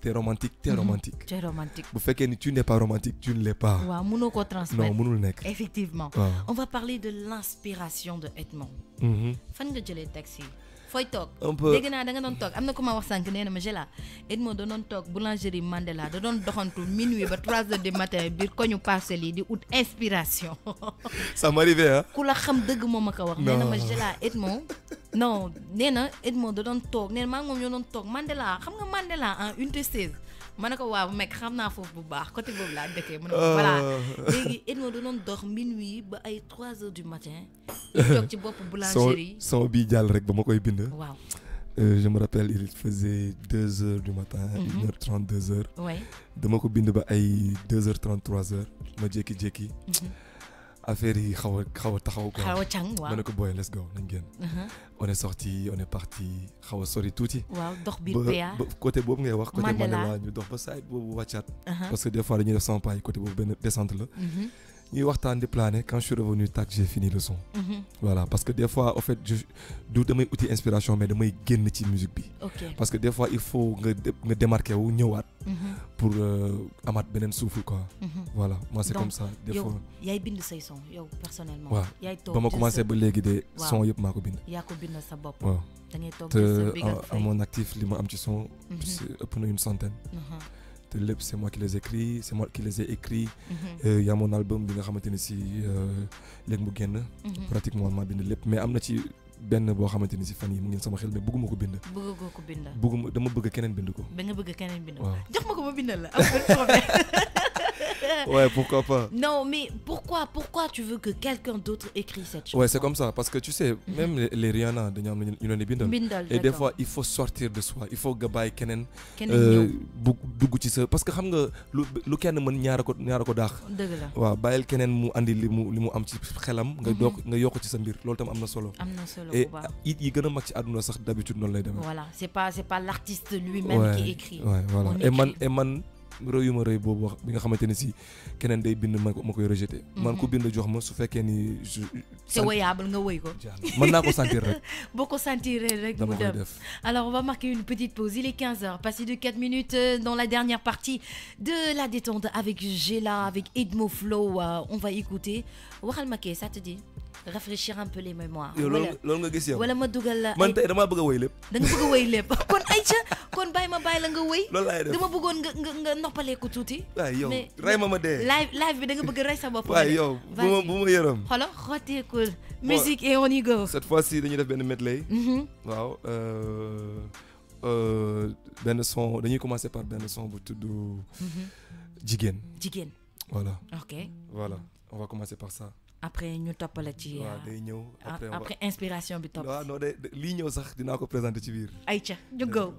t'es romantique t'es romantique. tu es romantique. bu fekkee ni tu n'es pas romantique tu ne l'es pas. waaw mënoo koo transmettre. non mënul nekk. effectivement. waaw. on va parler de l'inspiration de Edmond. fan nga jëlee taxi. fooy toog. un peu dégg naa da nga doon toog am na ku ma wax sànq nee na ma Gela Edmond da doon toog boulangerie Mandela da doon doxantu minuit ba 3 heures du matin biir koñu parcelles yi di ut inspiration. ça m'arrivait hein. ku la xam dëgg moom ma ko wax. nee na ma Gela Edmond. non nee na Edmond da doon toog nee na maa ngi moom ñoo doon toog Mandela xam nga Mandela en unité 16. ma ne ko waaw mekk xam naa foofu bu baax côté boobu laa dëkkee. mu ne ko voilà léegi Edmond da doon dox minuit ba ay 3 heures du matin. di toog ci bopp boulangerie. son bii jàll rek ba ma koy bind. waaw. Je me rappelle il faisait 2 heures du matin. 1h30 2 heures. ouais. dama ko bind ba ay 2h30 3 heures ma jékki-jékki. affaire yi xaw a taxaw quoi. xaw a càng waaw. ma ne ko boy let's go nañ génn. on est sorti on est parti xaw a sori tuuti. waaw dox biir PA. ba côté boobu ngay wax. côté Mandela Mandela ñu dox ba side boobu wàccaat. parce que des fois dañuy def 100 pas yi côté boobu benn descente la. ñuy waxtaan di planer quand je suis revenu tac j'ai fini le son. voilà parce que des fois en fait du damay uti inspiration mais damay génn ci musique bi. ok parce que des fois il faut nga démarquer wu ñëwaat. pour amaat beneen souffle quoi. voilà moi c'est donc, comme ça des fois. yaay bind say son yow personnellement. waaw yaay toog ba ma commencé ba léegi de son yëpp maa ko bind. yaa ko bind sa bopp. waaw da ngay toog te à mon actif li ma am ci son. ëpp na une centaine. te lépp c'est moi qui les écris c'est moi qui les ai écrits. y a mon album bi nga xamante ne si léegi mu génn. pratiquement maa bind lépp mais am na ci benn boo xamante ni si fan yi mu ngi sama xel mais bëgguma ko bind. bëggoo ko bind. dama bëgg keneen bind ko. ba nga bëgg keneen bind ko. waaw jox ma ko ma bindal la am benn problème. Ouais, pourquoi pas. Non, mais pourquoi tu veux que quelqu'un d'autre écrit cette chanson? Ouais, c'est comme ça. Parce que tu sais, même les Rihanna, et des fois, il faut sortir de soi. Il faut gabaay kenen. Dugg ci sa parce que xam nga lu kenn mën ñaara ko daax. Dëgg la. Waaw, bàyyil keneen mu andi li mu am ci xelam nga yokk ci sa mbir. Loolu tam am na solo. Et it yi gën a mag ci àdduna sax d'habitude noonu lay demee. Voilà, c'est pas l'artiste lui-même qui écrit. Ouais, voilà. Et man rëyuma rëy boobu wax bi nga xamante ne si keneen day bind ma koy rejeté. Man ku bind jox ma su fekkee ni c'est woyable nga woy ko. Mën naa ko sentir rek. Boo ko sentir rek mu dem. Alors on va marquer une petite pause. Il est 15h, passé de 4 minutes dans la dernière partie de la détente avec Gela, avec Edmo Flow. On va écouter. Waxal ma kee, ça te dit? Rafraîchir un peu les mémoires. Loolu nga gis yow. Wala ma dugal man tey damaa bëgg a woy lépp. Da nga bëgg a woy lépp. Kon ayca kon bàyyi la nga woy. Loolu laay def. Dama bëggoon nga noppalee ko tuuti. Waay yow rey ma dee. Live bi da nga bëgg rey sa bopp. Waay yow bu ma yërëm. Xoolal xotteekul. Musique et on y go. Cette fois-ci dañuy def benn medley. Waaw. Benn son dañuy commencer par benn son bu tudd Jigéen. Voilà. OK. Voilà. On va commencer par ça. Après ñu toppala ci. Waaw day ñëw. Après inspiration bi topp. waaw non de lii ñëw sax dinaa ko présenter ci biir. Aïcha ñu go.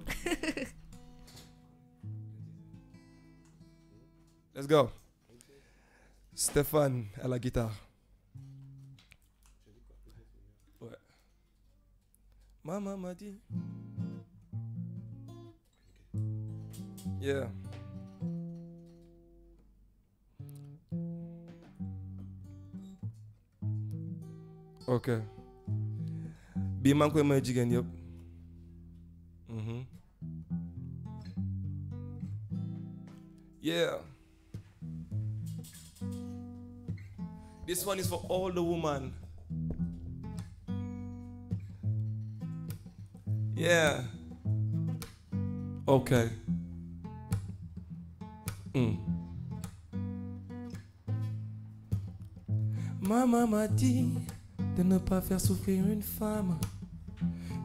Let's go. Stéphane à la guitare. Ouais. Maman m'a dit. Yeah. Ok. Bii maa ngi koy may jigéen yëpp. Yeah. This one is for all the women. Yeah. Okay. Maman m'a dit de ne pas faire souffrir une femme,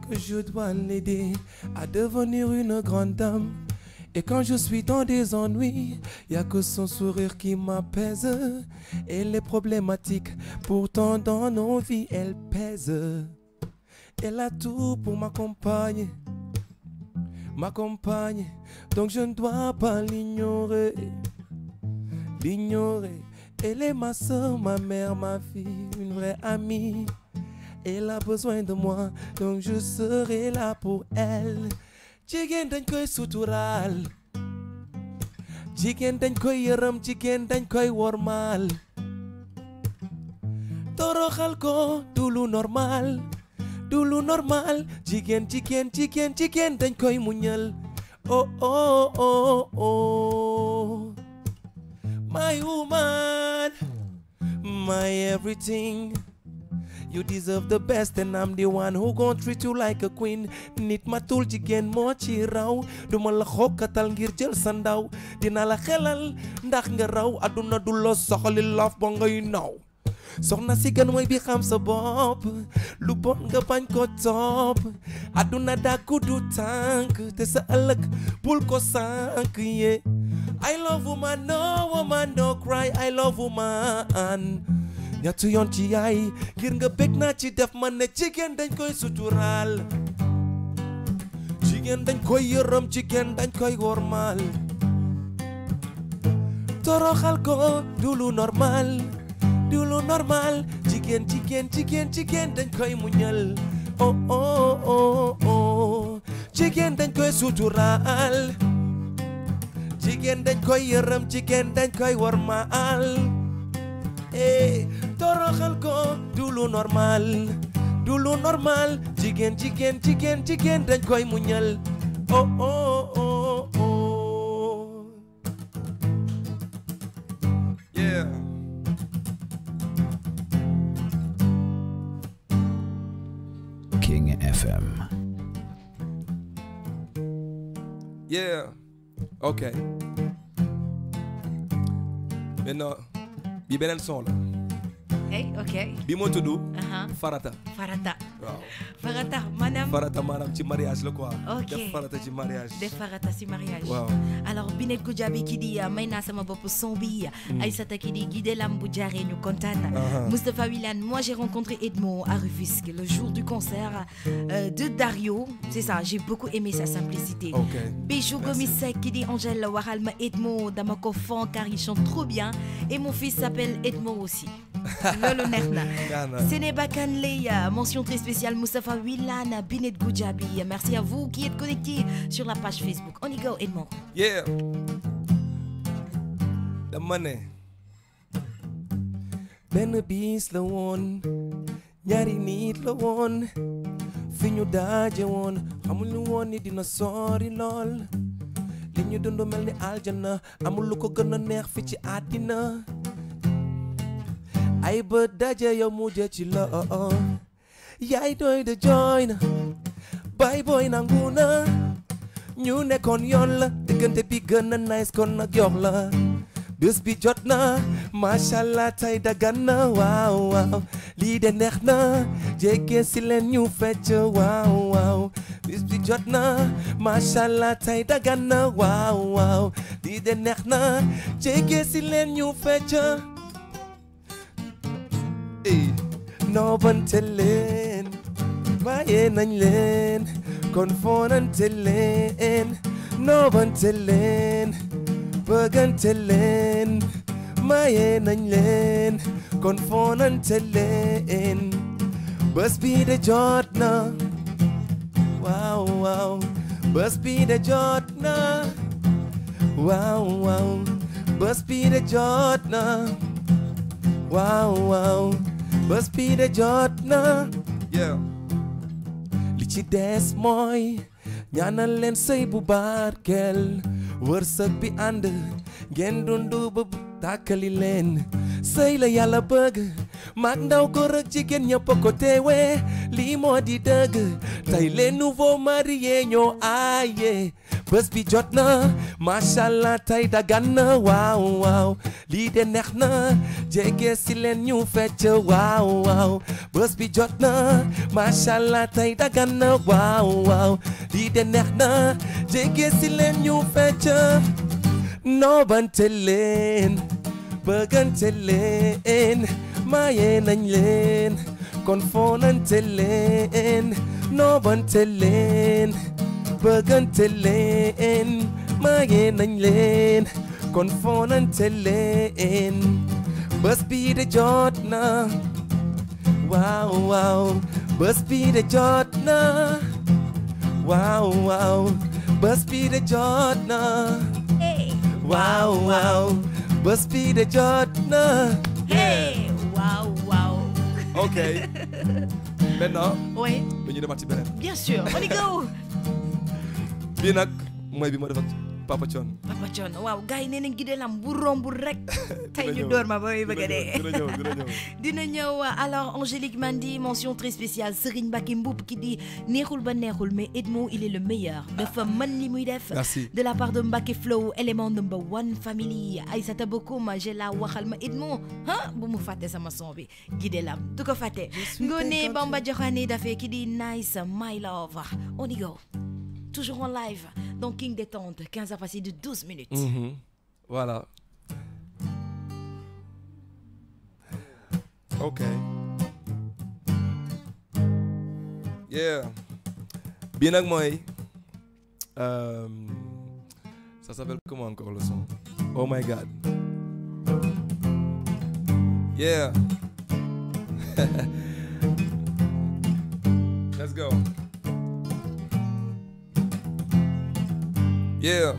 que je dois l'aider à devenir une grande dame. Et quand je suis dans des ennuis, y a que son sourire qui m'apaise. Et les problématiques, pourtant dans nos vies, elles pèsent. Elle a tout pour m'accompagner, donc je ne dois pas l'ignorer. Elle est ma soeur, ma mère, ma fille, une vraie amie. Elle a besoin de moi, donc je serai là pour elle. Jigéen dañ koy suturaal, jigéen dañ koy yërëm, jigéen dañ koy wormaal. Toroxal ko du lu normal, jigéen dañ koy muñal. Oh oh oh oh, my woman, my everything. You deserve the best and I'm the one who gon' treat you like a queen. Nit matul jigéen moo ci raw, duma la xokkatal ngir jël sa ndaw. Dina la xelal ndax nga raw, aduna du la soxali love ba ngay naw. Soxna si gën mooy bi xam sa bopp, lu bon nga bañ ko topp. Aduna daa guddu tànk te sa ëllëg bul ko sànk yeah. I love woman, no woman, no cry. I love woman. Ñattu yoon ci yaay ngir nga bég naa ci def man ne jigéen dañ koy suturaal, jigéen dañ koy yërëm, jigéen dañ koy wormaal. Toroxal ko du lu normal, jigéen dañ koy muñal. Oh oh oh oh, jigéen dañ koy suturaal, jigéen dañ koy yërëm, jigéen dañ koy wormaal. Toroxal ko du lu normal, jigéen dañ koy muñal. Oh oh oh oh, yeah. King FM. Yeah. Okay. Maintenant bi beneen son la. Ok. bi moo tudd farata. Farata. waaw. Farata maanaam. farata maanaam ci mariage la quoi. ok def farata ci mariage. def farata ci mariage. waaw. alors Binet Goudiaby qui dit may naa sama bopp son bi. Aïssata qui dit Guidé Lam bu jaaree ñu kontaan. Moustapha Wilane, moi j'ai rencontré Edmo à Rufisque le jour du concert de Dario. C'est ça, j'ai beaucoup aimé sa simplicité. ok Bijou Gomisek qui dit Angèle waxal ma Edmo dama ko fan car il chante trop bien et mon fils s'appelle Edmo aussi. Lolo neex na. Sénéba Kanley, mention très spéciale Moustapha Wilane, Binet Goudiaby. Merci à vous qui êtes connectés sur la page Facebook. On y go Edmo. Yeah. dama ne. benn bis la woon ñaari nit la woon fi ñu daje woon xamuñu woon ni dina sori lool li ñu dund mel ni aljana amul lu ko gën a neex fi ci àddina ay bët daje yow mujje ci la yaay doy de jooy na bay boy nangu na ñu nekkoon yoon la diggante bi gën a nice kon nag yox la bés bi jot na mashallah tay dagan na waaw waaw lii de neex na jege si leen ñu fecc waaw waaw bés bi jot na mashallah tay dagan na waaw waaw lii de neex na jege si leen ñu fecc noobante leen bàyyee nañ leen kon foonante leen noobante leen bëggante leen maye nañ leen kon foonante leen bés bi de jot na waaw waaw bés bi de jot na waaw waaw bés bi de jot na waaw waaw bés bi de jot na li ci des mooy ñaanal leen sëy bu barkeel wërsëg bi ànd ngeen dundu ba tàkkali leen sëy la yàlla bëgg mag ndaw góor ak jigéen ñëpp ko teewe lii moo di dëgg tey les nouveaux mariés ñoo aaye bés bi jot na mashallah tey dagan na waaw waaw lii de neex na jege si leen ñu fecc waaw waaw bés bi jot na mashallah tey dagan na waaw waaw lii de neex na jege si leen ñu fecc noobante leen bëggante leen maye nañ leen kon foonante leen noobante leen bëggante leen maye nañ leen kon foonante leen bés bi de jot na waaw waaw bés bi de jot na waaw waaw bés bi de jot na waaw waaw bés bi de jot na hey waaw waaw. ok maintenant. oui. dañuy demaat ci beneen. bien sûr on y go. bii nag mooy bi ma def ak Papa Thione. Papa Thione waaw gars yi nee nañ Guidé Lam bu romb rek. tey ñu door ma ba muy bëgg a dee. dina ñëw alors Angélique Mandi mention très spéciale Serigne Mbacké Mboup qui dit neexul ba neexul mais Edmo il est le meilleur dafa mën li muy def. merci de la part de Mbacké Flow élément number one family Aïssata Bokoum j'ai la waxal ma Edmo ah bu mu fàtte sama son bi Guidé Lam du ko fàtte. Ngoné Bamba Joxane dafay qui dit nice my love on y go. Toujours en live dans King Détente, 15h passé de 12 minutes. Voilà. Ok. Yeah. Bien ak mooy. Ça s'appelle comment encore le son? Oh my God. Yeah. Let's go. Yeah.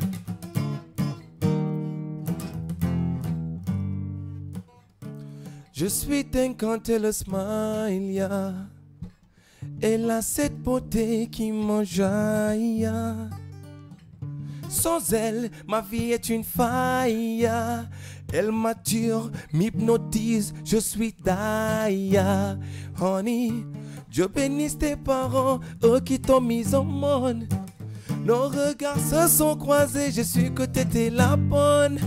Je suis dingue quand elle smile, yeah. Elle a cette beauté qui m'enjaille. Sans elle, ma vie est une faille. Elle m'attire, m'hypnotise, je suis die. Honey, Dieu bénisse tes parents, eux qui t'ont mis au monde. Nos regards se sont croisés, j'ai su que t'étais la bonne.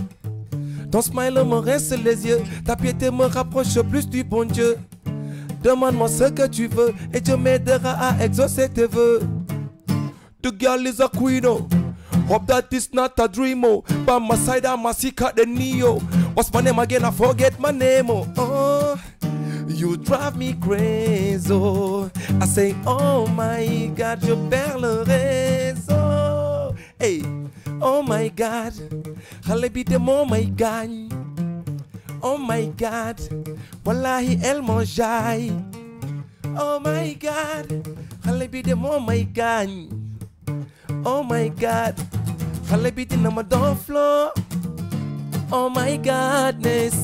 Ton smile me rince les yeux, ta piété me rapproche plus du bon Dieu. Demande-moi ce que tu veux et Dieu m'aidera à exaucer tes vœux. The girl is a queen, oh. Hope that is not a dream, oh. By my side, I'm a seeker, the Neo. What's my name again? I forget my name, oh. Oh, you drive me crazy, oh. I say, oh my God, je perds le réseau. Hey, oh my God, xale bi de moo may gaañ. Oh my God, wallahi elle m'enjaille. Oh my God, xale bi de moo may gaañ. Oh my God, xale bi dina ma doon floor. Oh my godness,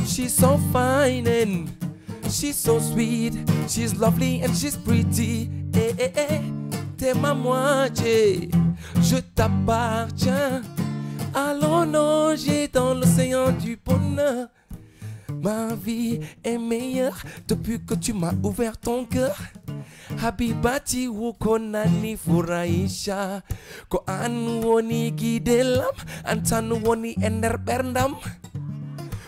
she's so fine and she's so sweet. She's lovely and she's pretty. Eh, eh, eh, t'es ma moitié, je t'appartiens. Allons nager dans l'océan du bonheur. Ma vie est meilleure depuis que tu m'as ouvert ton cœur. Habibati wuko nani furahisha. Ko anu woni gidelam, antanu woni ender berndam.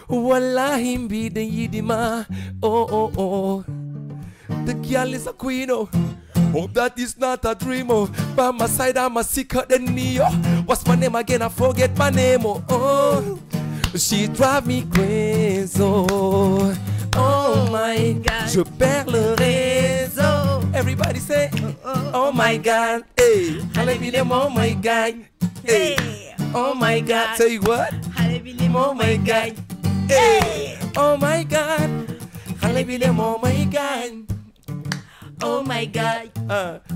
Wallahi mbide yidima, oh oh oh. The girl is a queen, oh. Hope that is not a dream, oh. By my side I'm a seeker than Neo. What's my name again? I forget my name, oh. Oh, she drive me crazy, oh. Oh my God, je perds le réseau. Everybody say, oh my God, hey. Xale bi dem, oh my God, hey. Oh my God, say what? Xale bi dem, Oh my God, hey. Oh my God, xale bi dem, oh my God. oh my God.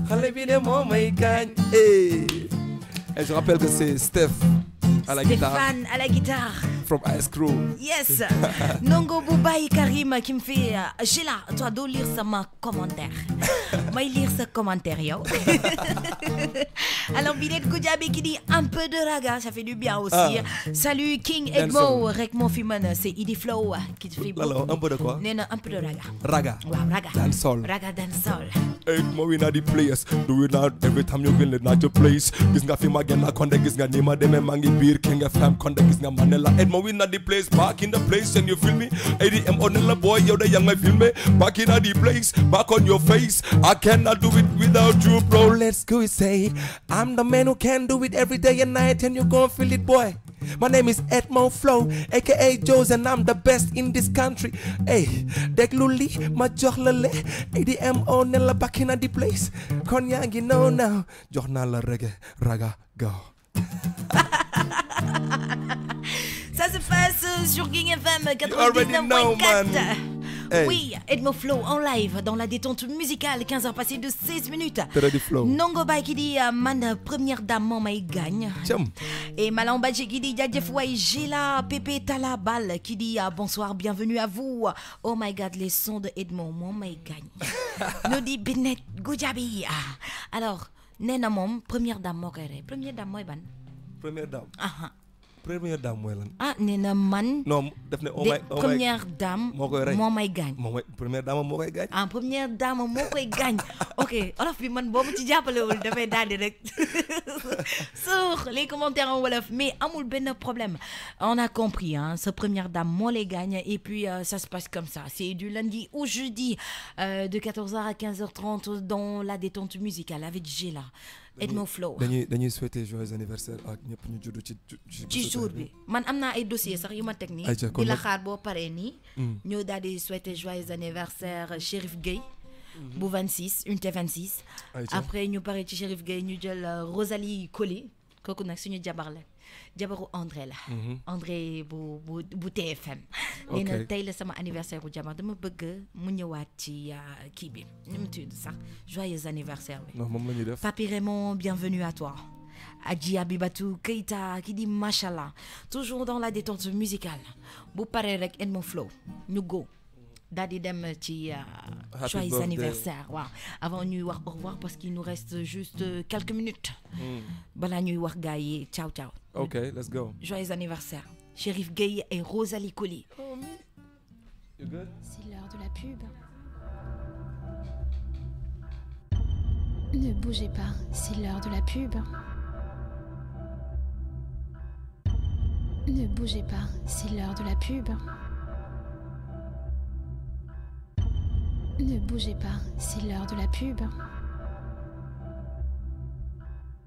Xale bi dem, oh my God, hey. Et je rappelle que c'est Steph à la guitare. Stéphane à la guitare. From Ice Crew. Yes. Nongo Boubaï Karim qui me fait Sheila, toi dois lire ça ma commentaire. Moi lire ce commentaire yo. Alors Binet Goudiaby qui dit un peu de raga, ça fait du bien aussi. Salut King Edmo, Rekmo Fiman, c'est Idi Flow qui te fait beaucoup. Alors, un peu de quoi? Non, un peu de raga. Raga. Wow, raga. Dancehall. Raga dancehall. Edmo in the place. Do it now every time you feel it not your place. Gis nga fi ma gen na konde gis nga ni ma deme mangi biir King FM konde gis nga Manela. Edmo in the place, back in the place and you feel me. ADM on the boy, yo the young my feel me. Back in the place, back on your face. I cannot do it without you, bro. Let's go say, I'm the man who can do it every day and night and you gon' feel it, boy. My name is Edmo Flow, aka Joes, and I'm the best in this country. Hey, deg luli, ma jox la le. ADM on the back in the place. Kon yaa ngi know now. Jox naa la reggae, raga, go. Ça se passe sur King FM already know, 99.4. Hey. Oui, Edmo Flow en live dans la détente musicale, 15h passées de 16 minutes. Ready Flow. Nongo Bay qui dit man première dame mon may gagne. Tiens. Et Malambadji qui dit Djadjef Way Gila Pépé Talabal qui dit bonsoir, bienvenue à vous. Oh my God, les sons de Edmo mon may gagne. Nous dit Binet Goudiaby. Alors, Nena mom première dame moo koy rey. Première dame mooy ban? Première dame. Aha. Première dame mooy lan. Ah nee na man. Non def ne oh my première dame moo koy rey. moo may gaañ. moom mooy première dame moo koy gaañ. Ah première dame moo koy gaañ. Ok olof bi man boobu ci jàppalewul dafay daal di rek sur les commentaires en wolof mais amul benn problème. On a compris hein, ce première dame moo lay gaañ et puis ça se passe comme ça. C'est du lundi au jeudi de 14h à 15h30 dans la détente musicale avec Gela. Edmo Flow. dañuy souhaiter joyeux anniversaire ak ñëpp ñu judd ci jour bi man am naa ay dossier sax yu ma teg nii di la xaar boo paree nii ñoo daal di souhaiter joyeux anniversaire Chérif Gueye bu 26 unité 26 après ñu paree ci Chérif Gueye ñu jël Rosalie Coly kooku nag suñu jabar la jabaru André la André bu TFM nee na tey la sama anniversaire bu jabar dama bëgg mu ñëwaat ci kii bi nu mu tudd sax joyeux anniversaire bi non moom la ñuy def Papi Raymond bienvenue à toi Adji Abibatou Keita qui dit machallah toujours dans la détente musicale bu paree rek Edmo Flow ñu go daal di dem ci joyeux anniversaire waaw avant ñuy wax au revoir parce qu'il nous reste juste quelques minutes balaa ñuy wax gars yi ciao ciao. Ok, let's go. Joyeux anniversaire Chérif Gueye et Rosalie Coly. C'est l'heure de la pub. Ne bougez pas, c'est l'heure de la pub. Ne bougez pas, c'est l'heure de la pub. Ne bougez pas, c'est l'heure de la pub.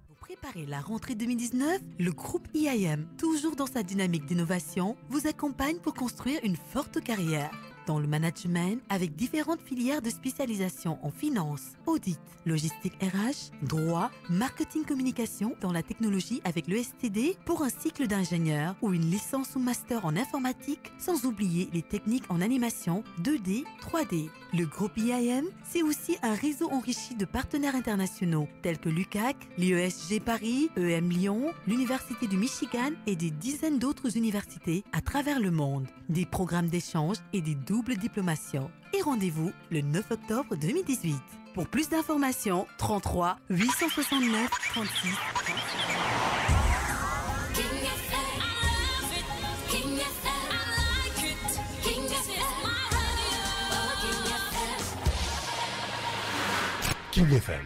Pour préparer la rentrée 2019, le groupe IAM, toujours dans sa dynamique d'innovation, vous accompagne pour construire une forte carrière dans le management avec différentes filières de spécialisation en finance, audit, logistique RH, droit, marketing communication dans la technologie avec le STD pour un cycle d'ingénieur ou une licence ou master en informatique, sans oublier les techniques en animation 2D, 3D. Le groupe IAM, c'est aussi un réseau enrichi de partenaires internationaux tels que l'UCAC, l'IESG Paris, EM Lyon, l'Université du Michigan et des dizaines d'autres universités à travers le monde. Des programmes d'échange et des doubles diplomations. Et rendez-vous le 9 octobre 2018. Pour plus d'informations, 33 869 36 King FM,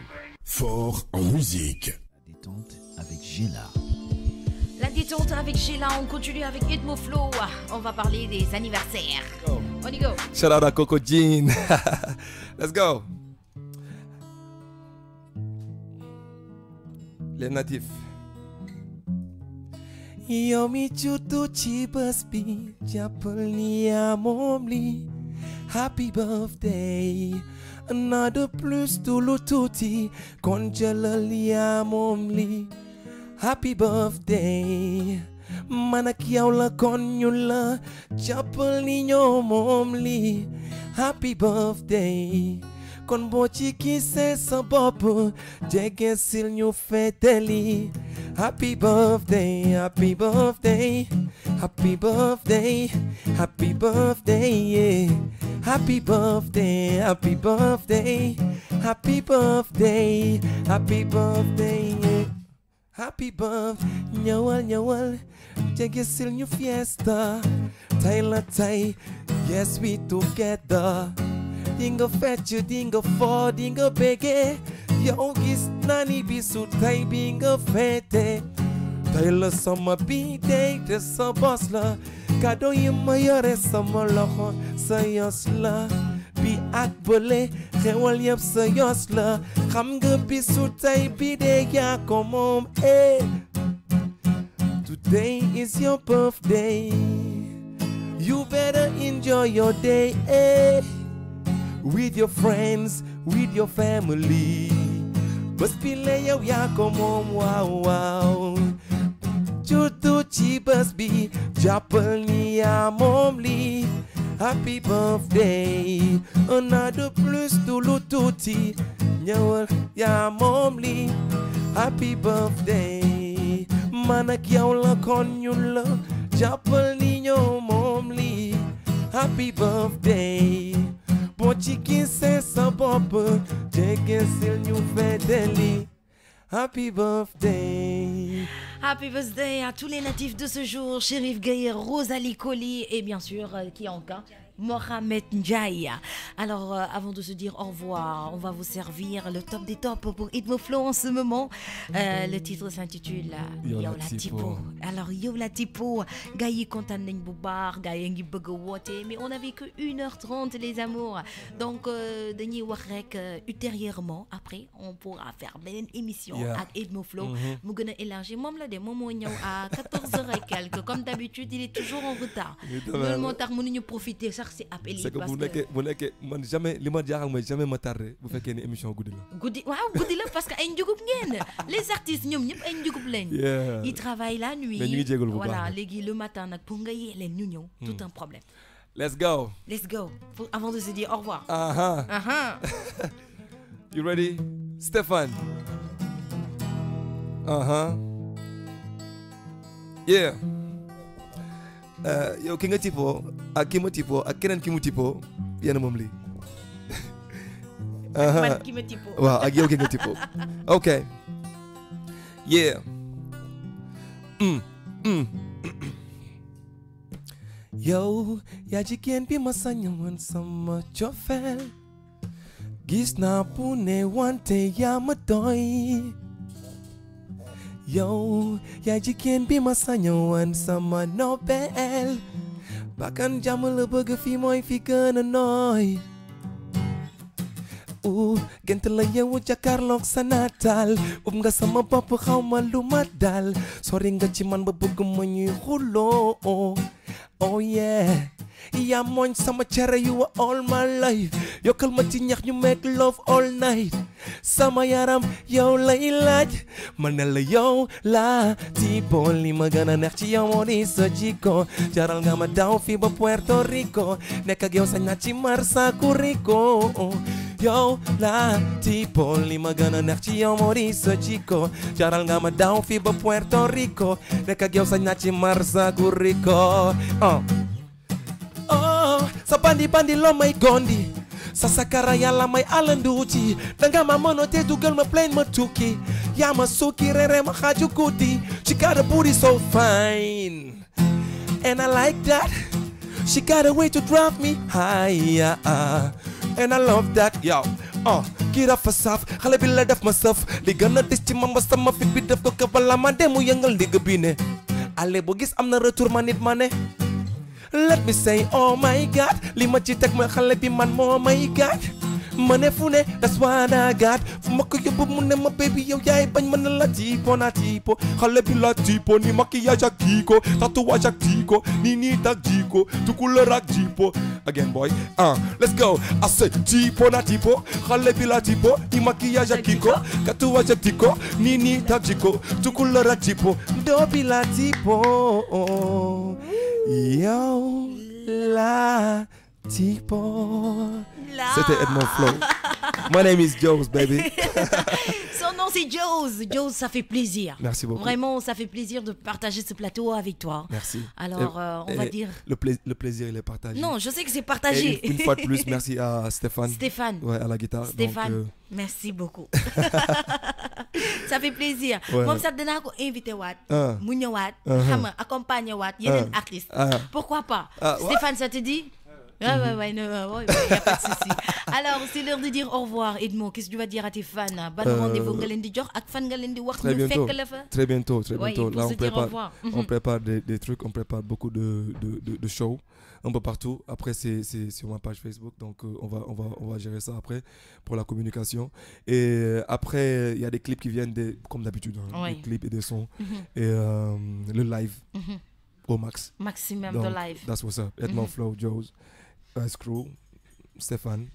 fort en musique. La détente avec Géla. La détente avec Sheila, on continue avec Edmo Flow. On va parler des anniversaires. Go. On y go. Shout out à Coco Jean. Let's go. Les natifs. Yo mi chutu chibas bi japal ni amomli. Happy birthday. Another plus tulu tuti konjalali amomli. Happy birthday. Manak yaw la kon ñu la jàppal ni ñoo moom li. Happy birthday. Kon boo ci gisee sa bopp jege sil ñu feteli. Happy birthday, happy birthday, happy birthday, happy birthday, yeah. Happy birthday, happy birthday, happy birthday, happy birthday, yeah. Happy birthday, ñëwal ñëwal jege sil ñu fiesta. Tey la tey, yes we together. Dinga fecc, dinga fo, dinga bege. Yow gis naa ni bisu tey bi nga fete. Tey la sama bi day te sa bos la. Kado yi ma yore sama loxo sa yos la. Bi ak bële xewal yëpp sa yos la. Xam nga bisu tey bi de yaa ko moom eh. Today is your birthday. You better enjoy your day eh. With your friends, with your family. Bés bi la yow yaa ko moom waaw waaw. Juddu ci bés bi jàppal ni yaa moom li. Happy birthday. Another plus tulu tuuti ñëwal yaa moom li. Happy birthday. Man ak yow la kon ñun la jàppal ni ñoo moom li. Happy birthday. Boo ci gisee sa bopp jege sil ñu feteli. Happy birthday. Happy birthday à tous les natifs de ce jour. Chérif Gaye, Rosalie Colli et bien sûr, qui encore Mohamed Ndiaye. Alors, avant de se dire au revoir, on va vous servir le top des tops pour Edmo Flow en ce moment. Le titre s'intitule Yow la Tipo. Alors, Yow la Tipo, gars yi kontaan nañ bu baax, gars yi ngi bëgg a woote, mais on avait que 1h30 les amours. Donc, dañuy wax rek ultérieurement, après, on pourra faire beneen émission ak Edmo Flow. Mu gën a élargi moom la de moom moo ñëw à 14h et quelques. Comme d'habitude, il est toujours en retard. Loolu moo tax mënuñu profiter sax si appel yi. C'est que bu nekkee man jamais li ma jaaxal mooy jamais ma tardé bu fekkee ne émission guddi la. Guddi la parce que ay njugub ngeen. Les artistes ñoom ñëpp ay njugub lañ. Ils travaillent la nuit. Mais ñu ngi jégalu bu baax. Voilà, léegi le matin nag pour nga yee leen ñu ñëw. Tout un problème. Let's go. Avant de se dire au revoir. You ready? Stéphane. Yeah. Yow ki nga tipoo ak ki ma tipoo ak keneen ki mu tipoo yéen moom lii. Man ki ma tipoo. waaw ak yow ki nga tipoo. Ok. Yeah. Yow yaa jigéen bi ma sañoon sama cofeel. Gis naa bu ne wante yaa ma doy. Yow yaa jigéen bi ma sañoon sama nobel. Bakkan jàmm la bëgg fi mooy fi gën a nooy. gént la yeewu jàkkaarloog sa nataal nga sama bopp xaw ma lu ma dal sori nga ci man ba bëgg ma ñuy xuloo oh yeah yaa mooñ sama cere you were all my life yokkal ma ci ñax ñu make love all night sama yaram yow lay laaj ma ne la yow la tipo li ma gën a neex ci yow moo di sa jikko jaral nga ma daw fii ba Puerto Rico nekk ak yow sañ naa ci Marsa Rico yow la tipo li ma gën a neex ci yow moo di sa jikko jaral nga ma daw fii ba Puerto Rico nekk ak yow sañ naa ci Marsa Rico sa bandi loo may gondi sa sakara yàlla may alanduuti danga ma mënoo te dugal ma plane ma tukki yaa ma sukki reere ma xaaju guddi she got a booty so fine and I like that she got a way to drive me high and I love that yow kii dafa saf xale bi la def ma saf li gën a des ci ma sama fit bi def ko kabala ma demu yëngal ndigg bi ne ale boo gis am na retour ma nit ma ne let me say oh my god li ma ci teg ma xale bi man moo may gaaj ma ne fu ne that's what I got fu ma ko yóbbu mu ne ma baby yow yaay bañ ma ne la tipo na tipo xale bi la tipo ni maquillage ak jiko tatouage ak jiko ni tak jiko tukulër ak jipo again boy let's go I say tipo na tipo xale bi la tipo ni maquillage ak jiko tatouage ak jiko ni tak jiko tukulër ak jipo do bi la tipo Yo la tipo. C'était Edmond Flow. My name is Joes, baby. Son nom c'est Joes. Joes, ça fait plaisir. Merci beaucoup. Vraiment, ça fait plaisir de partager ce plateau avec toi. Merci. Alors, on va dire... Le plaisir, il est partagé. Non, je sais que c'est partagé. Et une fois de plus, merci à Stéphane. Stéphane. Ouais, à la guitare. Stéphane, donc, merci beaucoup. Ça fait plaisir. Ouais. Moom sax dinaa ko invité waat. mu ñëwaat. xam nga accompagner waat yeneen artistes. Pourquoi pas? Stéphane, ça te dit? Ouais, non, y a pas de souci. Alors, c'est l'heure de dire au revoir. Edmond, qu'est-ce que tu vas dire à tes fans? Ban rendez-vous nga leen di jox ak fan nga leen di wax ñu fekk la fa? Très bientôt. Oui, Là, on prépare des trucs, on prépare beaucoup de shows un peu partout. Après, c'est sur ma page Facebook, donc on va gérer ça après pour la communication. Et après, il y a des clips qui viennent comme d'habitude, des clips et des sons et le live au max. Maximum donc, de live. That's what's up. Edmond Flow, Joes, Ice Crew, Stéphane.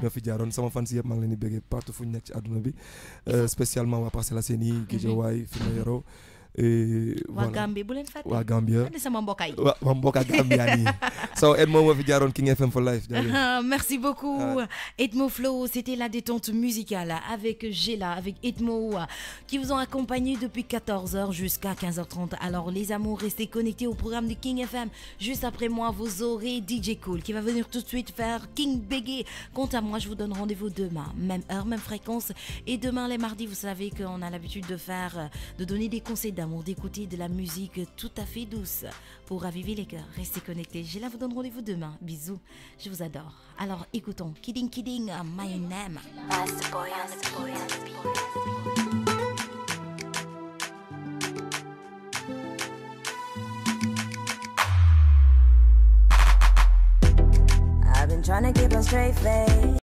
ñoo fi jaaroon sama fan si yëpp maa ngi leen di bëggee partout fu ñu nekk ci àdduna bi spécialement waa Parcelles Assainies Guédiawaye fi ma yoroo waa Gambie bu leen fàtte waa Gambia sama mbokay waa mbokka Gambia nii so Edmo moo fi jaaroon King FM for life. Merci beaucoup Edmo Flow, c'était la détente musicale avec Géla, avec Edmo qui vous ont accompagné depuis 14h jusqu'à 15h30. Alors les amours, restez connectés au programme de King FM. Juste après moi, vous aurez DJ Cool qui va venir tout de suite faire King Bégué. Quant à moi, je vous donne rendez-vous demain, même heure, même fréquence. Et demain les mardis, vous savez qu'on a l'habitude de donner des conseils d'amour, d'écouter de la musique tout à fait douce pour raviver les cœurs. Restez connectés. Géla vous donne rendez-vous demain. Bisous, je vous adore. Alors écoutons Kidding Kidding, My Name. I've been trying to keep a straight face.